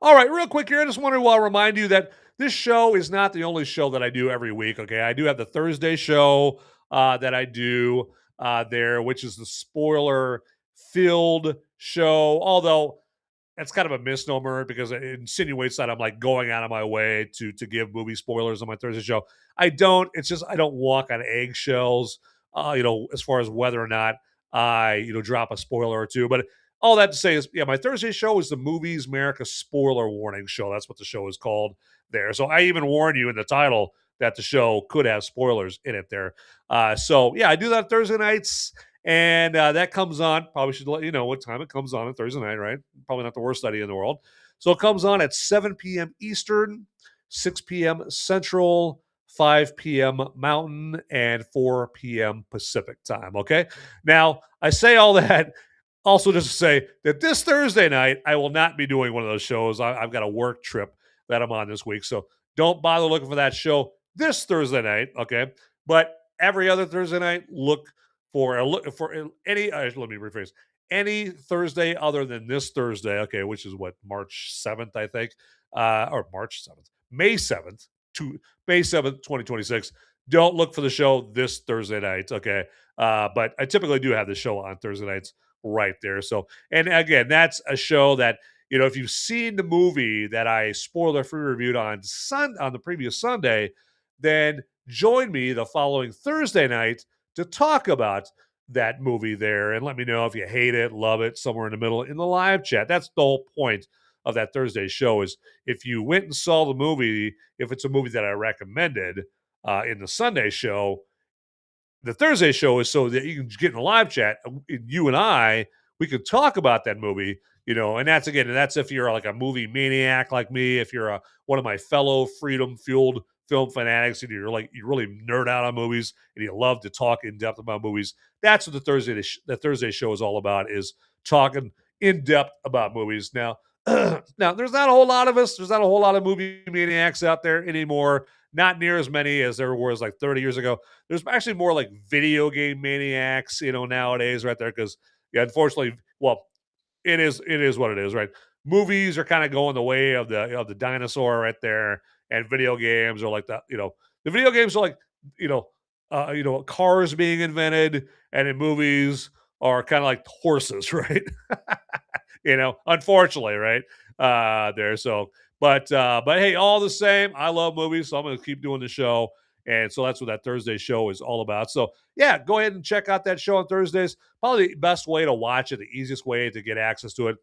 [SPEAKER 1] All right, real quick here, I just want to remind you that this show is not the only show that I do every week. Okay, I do have the Thursday show that I do there, which is the spoiler-filled show. Although that's kind of a misnomer because it insinuates that I'm like going out of my way to give movie spoilers on my Thursday show. I don't. It's just I don't walk on eggshells. As far as whether or not I drop a spoiler or two, but all that to say is, yeah, my Thursday show is the Movies Merica spoiler warning show. That's what the show is called there. So I even warned you in the title that the show could have spoilers in it there. So yeah, I do that Thursday nights, and that comes on. Probably should let you know what time it comes on Thursday night, right? Probably not the worst idea in the world. So it comes on at 7 p.m. Eastern, 6 p.m. Central, 5 p.m. Mountain, and 4 p.m. Pacific time. Okay. Now I say all that. Also, just to say that this Thursday night, I will not be doing one of those shows. I've got a work trip that I'm on this week. So don't bother looking for that show this Thursday night, okay? But every other Thursday night, look for any, let me rephrase, any Thursday other than this Thursday, okay, which is what, March 7th, I think, or March 7th, May 7th, May 7th, 2026. Don't look for the show this Thursday night, okay? But I typically do have the show on Thursday nights right there. So, and again, that's a show that, if you've seen the movie that I spoiler free reviewed on the previous Sunday, then join me the following Thursday night to talk about that movie there, and let me know if you hate it, love it, somewhere in the middle in the live chat. That's the whole point of that Thursday show, is if you went and saw the movie, if it's a movie that I recommended in the Sunday show, the Thursday show is so that you can get in a live chat. You and I, we could talk about that movie, and that's if you're like a movie maniac like me, if you're one of my fellow freedom-fueled film fanatics, and you really nerd out on movies and you love to talk in depth about movies. That's what the Thursday show is all about, is talking in depth about movies. Now, now there's not a whole lot of us. There's not a whole lot of movie maniacs out there anymore. Not near as many as there was like 30 years ago. There's actually more like video game maniacs, nowadays, right there. Because unfortunately, well, it is what it is, right? Movies are kind of going the way of the dinosaur right there, and video games are like the video games are like cars being invented, and in movies are kind of like horses, right? Unfortunately, right there. So, but hey, all the same, I love movies, so I'm going to keep doing the show. And so that's what that Thursday show is all about. So yeah, go ahead and check out that show on Thursdays. Probably the best way to watch it, the easiest way to get access to it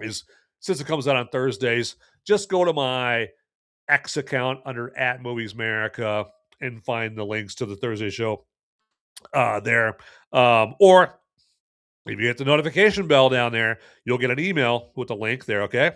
[SPEAKER 1] is, since it comes out on Thursdays, just go to my X account under @Movies Merica and find the links to the Thursday show there. Or if you hit the notification bell down there, you'll get an email with the link there, okay?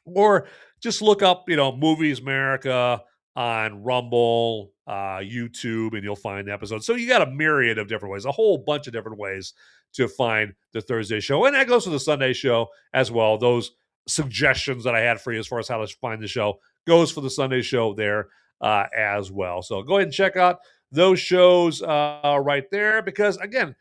[SPEAKER 1] Or just look up, Movies Merica on Rumble, YouTube, and you'll find the episode. So you got a myriad of different ways, a whole bunch of different ways to find the Thursday show. And that goes to the Sunday show as well. Those suggestions that I had for you as far as how to find the show goes for the Sunday show there as well. So go ahead and check out those shows right there, because, again,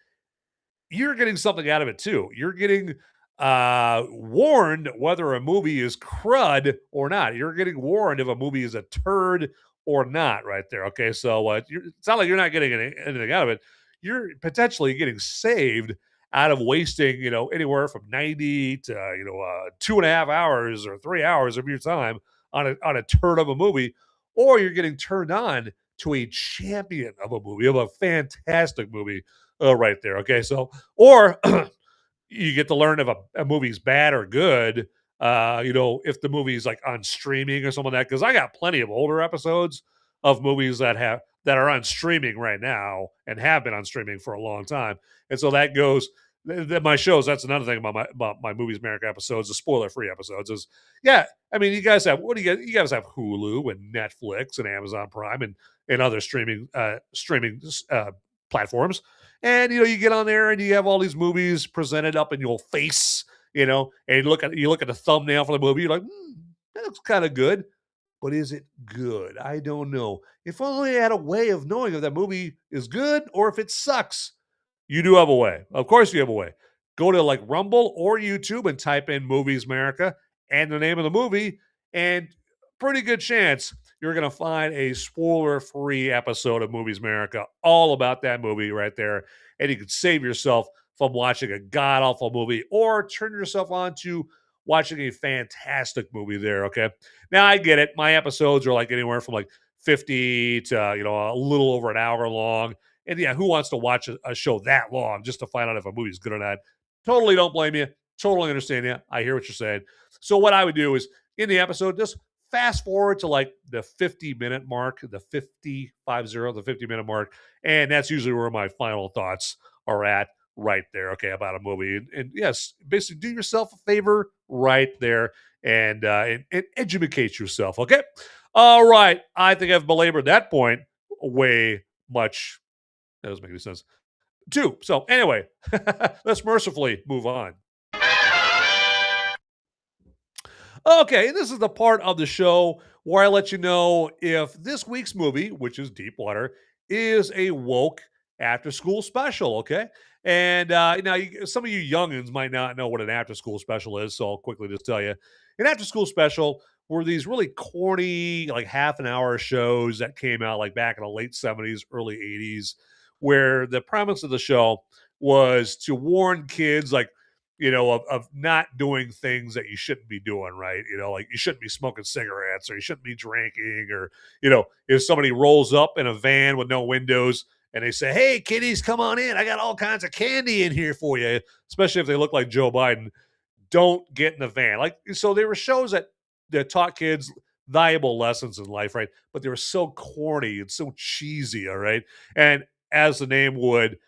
[SPEAKER 1] you're getting something out of it too. You're getting warned whether a movie is crud or not. You're getting warned if a movie is a turd or not right there. Okay, so it's not like you're not getting anything out of it. You're potentially getting saved out of wasting, anywhere from 90 to 2.5 hours or 3 hours of your time on a turd of a movie, or you're getting turned on to a champion of a movie, of a fantastic movie right there. Okay, so, or you get to learn if a movie's bad or good, if the movie's like on streaming or something like that. Because I got plenty of older episodes of movies that are on streaming right now and have been on streaming for a long time. And so that goes my shows. That's another thing about my Movies Merica episodes, the spoiler-free episodes. Is I mean, you guys have you guys have Hulu and Netflix and Amazon Prime and other streaming platforms, and you get on there and you have all these movies presented up in your face, and you look at the thumbnail for the movie, you're like, that looks kind of good. But is it good? I don't know. If only I had a way of knowing if that movie is good or if it sucks. You do have a way. Of course, you have a way. Go to like Rumble or YouTube and type in Movies America and the name of the movie, and pretty good chance you're going to find a spoiler free episode of Movies America all about that movie right there. And you can save yourself from watching a god awful movie or turn yourself on to watching a fantastic movie there. Okay. Now, I get it. My episodes are like anywhere from like 50 to, a little over an hour long. And yeah, who wants to watch a show that long just to find out if a movie's good or not? Totally don't blame you. Totally understand you. I hear what you're saying. So what I would do is in the episode, just fast forward to like the 50-minute mark, the 50-minute mark. And that's usually where my final thoughts are at right there, okay, about a movie. And yes, basically do yourself a favor right there and educate yourself, okay? All right. I think I've belabored that point way much. That doesn't make any sense. Two. So anyway, let's mercifully move on. Okay, this is the part of the show where I let you know if this week's movie, which is Deepwater, is a woke after-school special, okay? And now, some of you youngins might not know what an after-school special is, so I'll quickly just tell you. An after-school special were these really corny, like half-an-hour shows that came out like back in the late 70s, early 80s, where the premise of the show was to warn kids, like, of not doing things that you shouldn't be doing, right? Like you shouldn't be smoking cigarettes or you shouldn't be drinking or, if somebody rolls up in a van with no windows and they say, hey, kiddies, come on in. I got all kinds of candy in here for you, especially if they look like Joe Biden. Don't get in the van. Like, so there were shows that taught kids valuable lessons in life, right? But they were so corny and so cheesy, all right? And as the name would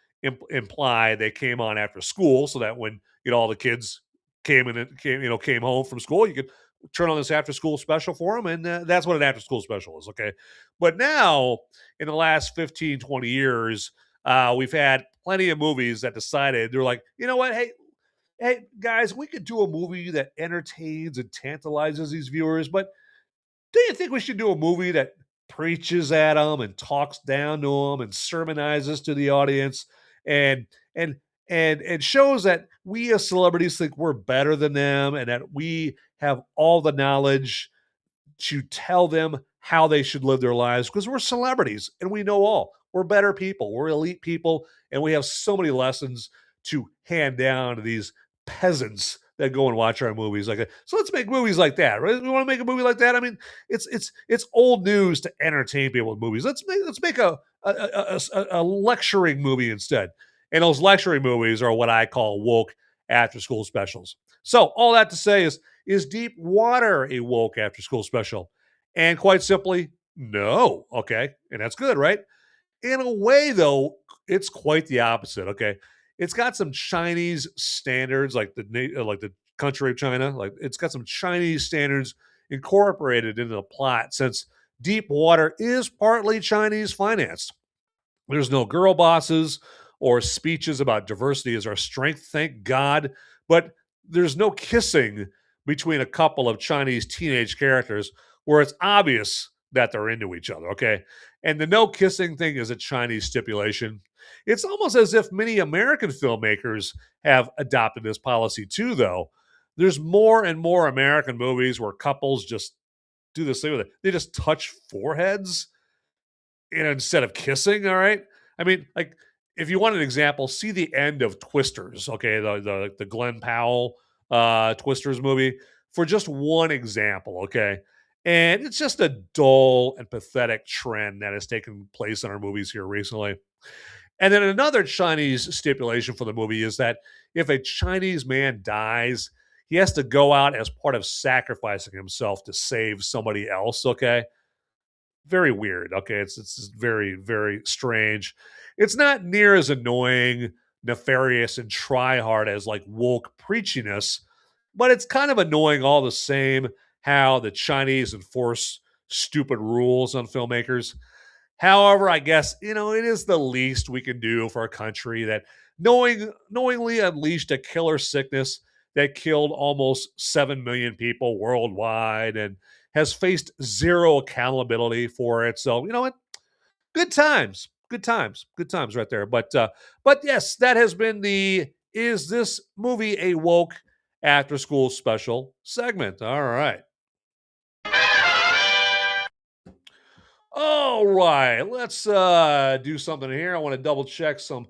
[SPEAKER 1] imply, they came on after school so that when all the kids came home from school, you could turn on this after school special for them, and that's what an after school special is, okay? But now, in the last 15, 20 years, we've had plenty of movies that decided, they're like, you know what, hey, guys, we could do a movie that entertains and tantalizes these viewers, but do you think we should do a movie that preaches at them and talks down to them and sermonizes to the audience and and and shows that we as celebrities think we're better than them and that we have all the knowledge to tell them how they should live their lives because we're celebrities and we know all. We're better people. We're elite people, and we have so many lessons to hand down to these peasants that go and watch our movies like that. So let's make movies like that, right? We want to make a movie like that. I mean, it's old news to entertain people with movies. Let's make a lecturing movie instead. And those lecturing movies are what I call woke after school specials. So all that to say is Deep Water a woke after school special? And quite simply, no. Okay. And that's good, right? In a way, though, it's quite the opposite. Okay. It's got some Chinese standards, like the country of China. Like it's got some Chinese standards incorporated into the plot, since Deep Water is partly Chinese financed. There's no girl bosses or speeches about diversity as our strength, thank God. But there's no kissing between a couple of Chinese teenage characters where it's obvious that they're into each other, okay? And the no kissing thing is a Chinese stipulation. It's almost as if many American filmmakers have adopted this policy too, though. There's more and more American movies where couples just do this thing with it. They just touch foreheads instead of kissing, all right? I mean, like, if you want an example, see the end of Twisters, okay? The Glenn Powell Twisters movie, for just one example, okay? And it's just a dull and pathetic trend that has taken place in our movies here recently. And then another Chinese stipulation for the movie is that if a Chinese man dies, he has to go out as part of sacrificing himself to save somebody else, okay? Very weird, okay? It's very, very strange. It's not near as annoying nefarious and try hard as like woke preachiness, but it's kind of annoying all the same how the Chinese enforce stupid rules on filmmakers. However, I guess, it is the least we can do for a country that knowingly unleashed a killer sickness that killed almost 7 million people worldwide and has faced zero accountability for it. So, you know what? Good times. Good times. Good times right there. But yes, that has been the Is This Movie a Woke After School Special segment. All right. All right, let's do something here. I want to double check some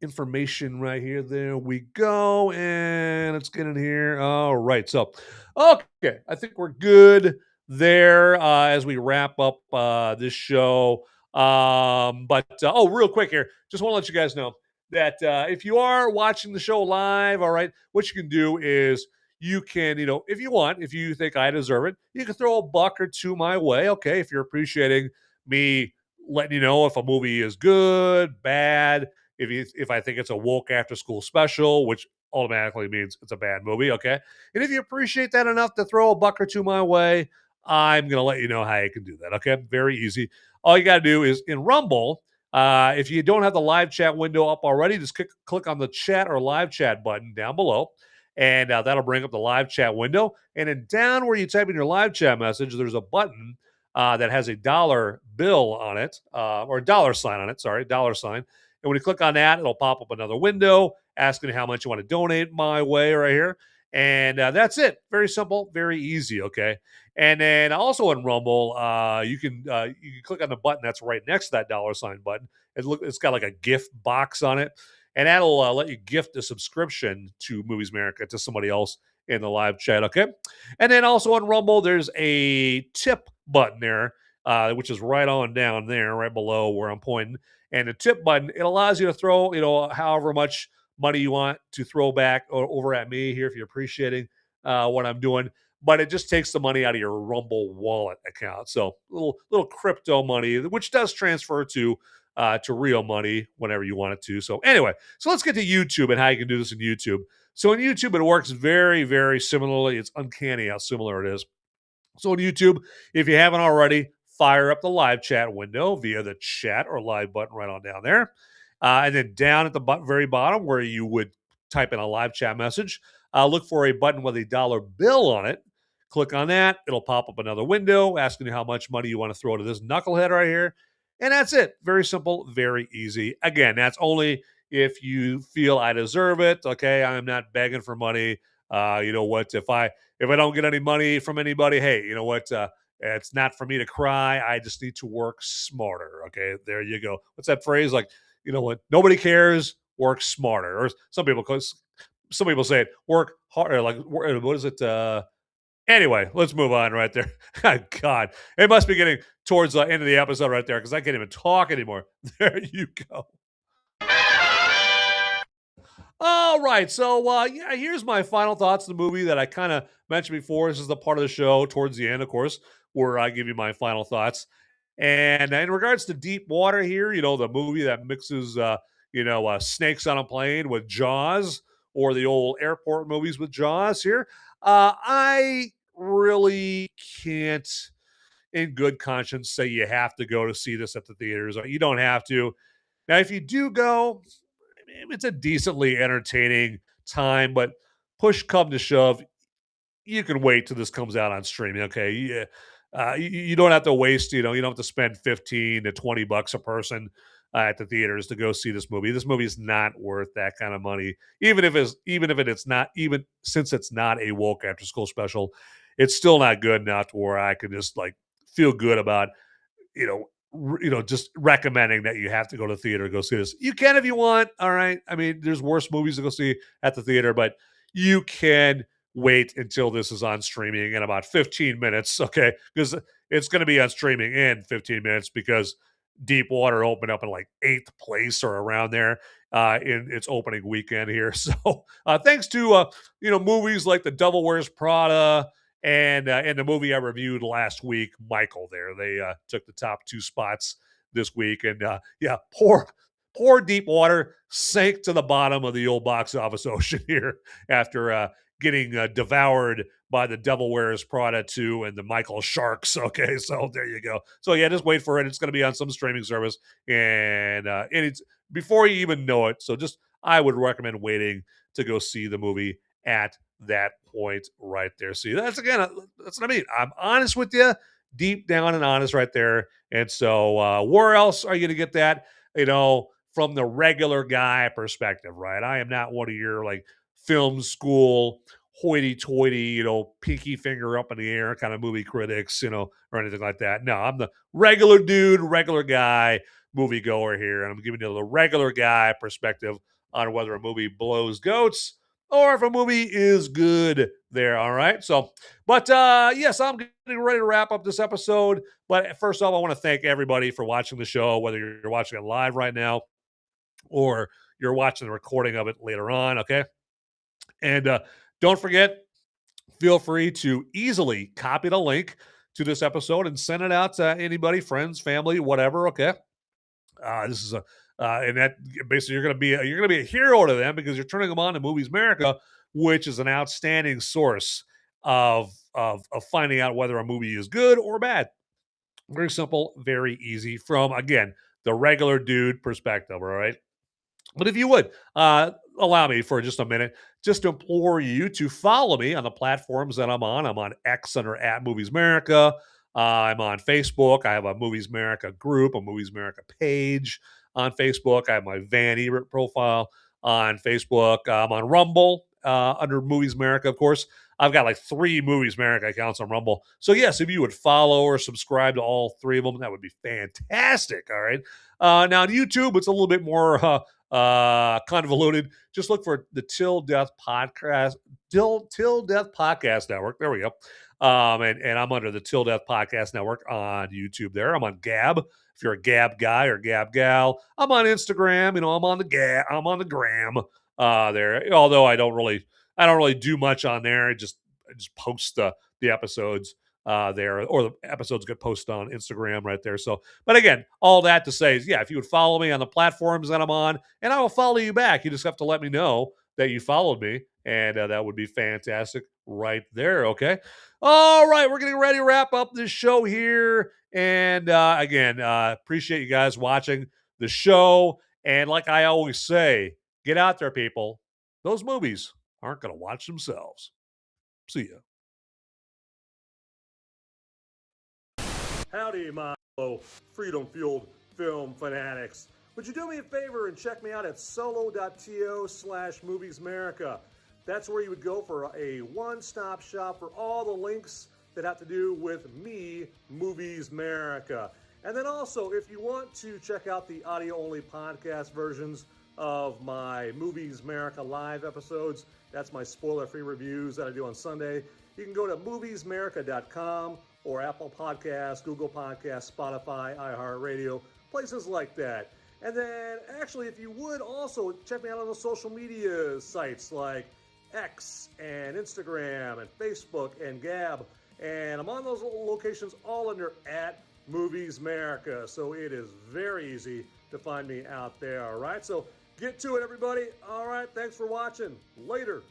[SPEAKER 1] information right here. There we go, and let's get in here. All right, so okay, I think we're good there as we wrap up this show. But real quick here, just want to let you guys know that if you are watching the show live, all right, what you can do is you can, if you want, if you think I deserve it, you can throw a buck or two my way. Okay. If you're appreciating me letting you know if a movie is good, bad, if I think it's a woke after school special, which automatically means it's a bad movie. Okay. And if you appreciate that enough to throw a buck or two my way, I'm going to let you know how you can do that. Okay. Very easy. All you got to do is in Rumble, if you don't have the live chat window up already, just click on the chat or live chat button down below. And that'll bring up the live chat window. And then down where you type in your live chat message, there's a button that has a dollar bill on it, or a dollar sign on it. Sorry, dollar sign. And when you click on that, it'll pop up another window asking how much you want to donate my way right here. And that's it. Very simple, very easy. Okay. And then also in Rumble, you can click on the button that's right next to that dollar sign button. It's got like a gift box on it. And that'll let you gift a subscription to Movies Merica to somebody else in the live chat, okay? And then also on Rumble, there's a tip button there, which is right on down there, right below where I'm pointing. And the tip button, it allows you to throw, however much money you want to throw back over at me here if you're appreciating what I'm doing. But it just takes the money out of your Rumble wallet account. So little crypto money, which does transfer to real money whenever you want it to. So anyway, so let's get to YouTube and how you can do this in YouTube. So in YouTube, it works very, very similarly. It's uncanny how similar it is. So in YouTube, if you haven't already, fire up the live chat window via the chat or live button right on down there. And then down at the very bottom where you would type in a live chat message, look for a button with a dollar bill on it. Click on that. It'll pop up another window asking you how much money you want to throw to this knucklehead right here. And that's it. Very simple, very easy. Again, that's only if you feel I deserve it. Okay, I'm not begging for money. You know what? If I don't get any money from anybody, hey, you know what? It's not for me to cry. I just need to work smarter. Okay, there you go. What's that phrase? Like, you know what? Nobody cares. Work smarter. Or some people say it. Work harder. Like, what is it? Anyway, let's move on right there. God, it must be getting towards the end of the episode right there because I can't even talk anymore. There you go. All right, so here's my final thoughts on the movie that I kind of mentioned before. This is the part of the show towards the end, of course, where I give you my final thoughts. And in regards to Deep Water here, the movie that mixes, snakes on a plane with Jaws, or the old airport movies with Jaws here. I really can't, in good conscience, say you have to go to see this at the theaters. You don't have to. Now, if you do go, it's a decently entertaining time, but push come to shove, you can wait till this comes out on streaming. Okay, you don't have to waste. You don't have to spend $15 to $20 a person at the theaters to go see this movie. This movie is not worth that kind of money, even if it's not, even since it's not a woke after school special, it's still not good enough to where I can just like feel good about just recommending that you have to go to the theater to go see this. You can if you want. All right. I mean, there's worse movies to go see at the theater, but you can wait until this is on streaming in about 15 minutes. Okay. Because it's going to be on streaming in 15 minutes because Deep Water opened up in like 8th place or around there in its opening weekend here. So thanks to, movies like The Devil Wears Prada, and the movie I reviewed last week, Michael, there. They took the top 2 spots this week. And poor poor Deepwater sank to the bottom of the old box office ocean here after getting devoured by the Devil Wears Prada 2 and the Michael Sharks. Okay, so there you go. So yeah, just wait for it. It's going to be on some streaming service, and it's before you even know it. So just I would recommend waiting to go see the movie at that point right there. See, that's what I mean. I'm honest with you, deep down and honest right there. And so where else are you going to get that? From the regular guy perspective, right? I am not one of your like film school hoity-toity, pinky finger up in the air kind of movie critics, or anything like that. No, I'm the regular dude, regular guy, moviegoer here, and I'm giving you the regular guy perspective on whether a movie blows goats or if a movie is good there, all right? So, but yes, I'm getting ready to wrap up this episode, but first off, I want to thank everybody for watching the show, whether you're watching it live right now or you're watching the recording of it later on, okay? And don't forget, feel free to easily copy the link to this episode and send it out to anybody, friends, family, whatever, okay? This is and that basically you're gonna be a hero to them because you're turning them on to Movies Merica, which is an outstanding source of finding out whether a movie is good or bad. Very simple, very easy from, again, the regular dude perspective, all right? But if you would, allow me for just a minute, just to implore you to follow me on the platforms that I'm on. I'm on X under @MoviesMerica. I'm on Facebook. I have a Movies Merica group, a Movies Merica page on Facebook. I have my Van Ebert profile on Facebook. I'm on Rumble under Movies Merica, of course. I've got like 3 Movies Merica accounts on Rumble. So yes, if you would follow or subscribe to all 3 of them, that would be fantastic. All right. Now on YouTube, it's a little bit more convoluted. Just look for the Till Death Podcast Network. There we go. And I'm under the Till Death Podcast Network on YouTube there. I'm on Gab. If you're a Gab guy or Gab gal, I'm on Instagram. I'm on the gram there. Although I don't really do much on there. I just post the episodes there, or the episodes get posted on Instagram right there. So, but again, all that to say is, yeah, if you would follow me on the platforms that I'm on, and I will follow you back. You just have to let me know that you followed me, and that would be fantastic right there. Okay. All right. We're getting ready to wrap up this show here. And again, appreciate you guys watching the show. And like I always say, get out there, people. Those movies aren't going to watch themselves. See ya. Howdy, my freedom-fueled film fanatics. Would you do me a favor and check me out at solo.to/moviesmerica? That's where you would go for a one-stop shop for all the links that have to do with me, Movies Merica. And then also, if you want to check out the audio-only podcast versions of my Movies Merica live episodes, that's my spoiler-free reviews that I do on Sunday, you can go to moviesmerica.com or Apple Podcasts, Google Podcasts, Spotify, iHeartRadio, places like that. And then, actually, if you would also check me out on the social media sites like X and Instagram and Facebook and Gab. And I'm on those locations all under @Movies Merica. So it is very easy to find me out there, all right? So get to it, everybody. All right, thanks for watching. Later.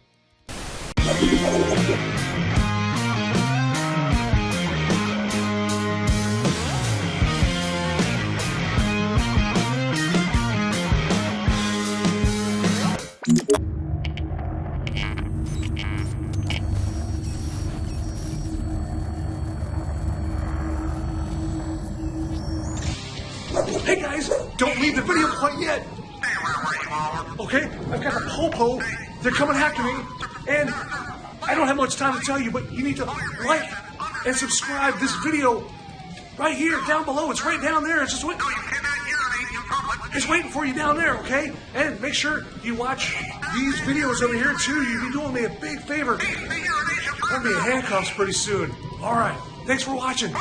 [SPEAKER 6] Hey guys, don't leave the video quite yet. Okay, I've got a popo. They're coming after me, and I don't have much time to tell you, but you need to like and subscribe this video right here, down below. It's right down there. It's just waiting. It's waiting for you down there, okay? And make sure you watch these videos over here too. You'll be doing me a big favor. I'm gonna be in handcuffs pretty soon. All right, thanks for watching.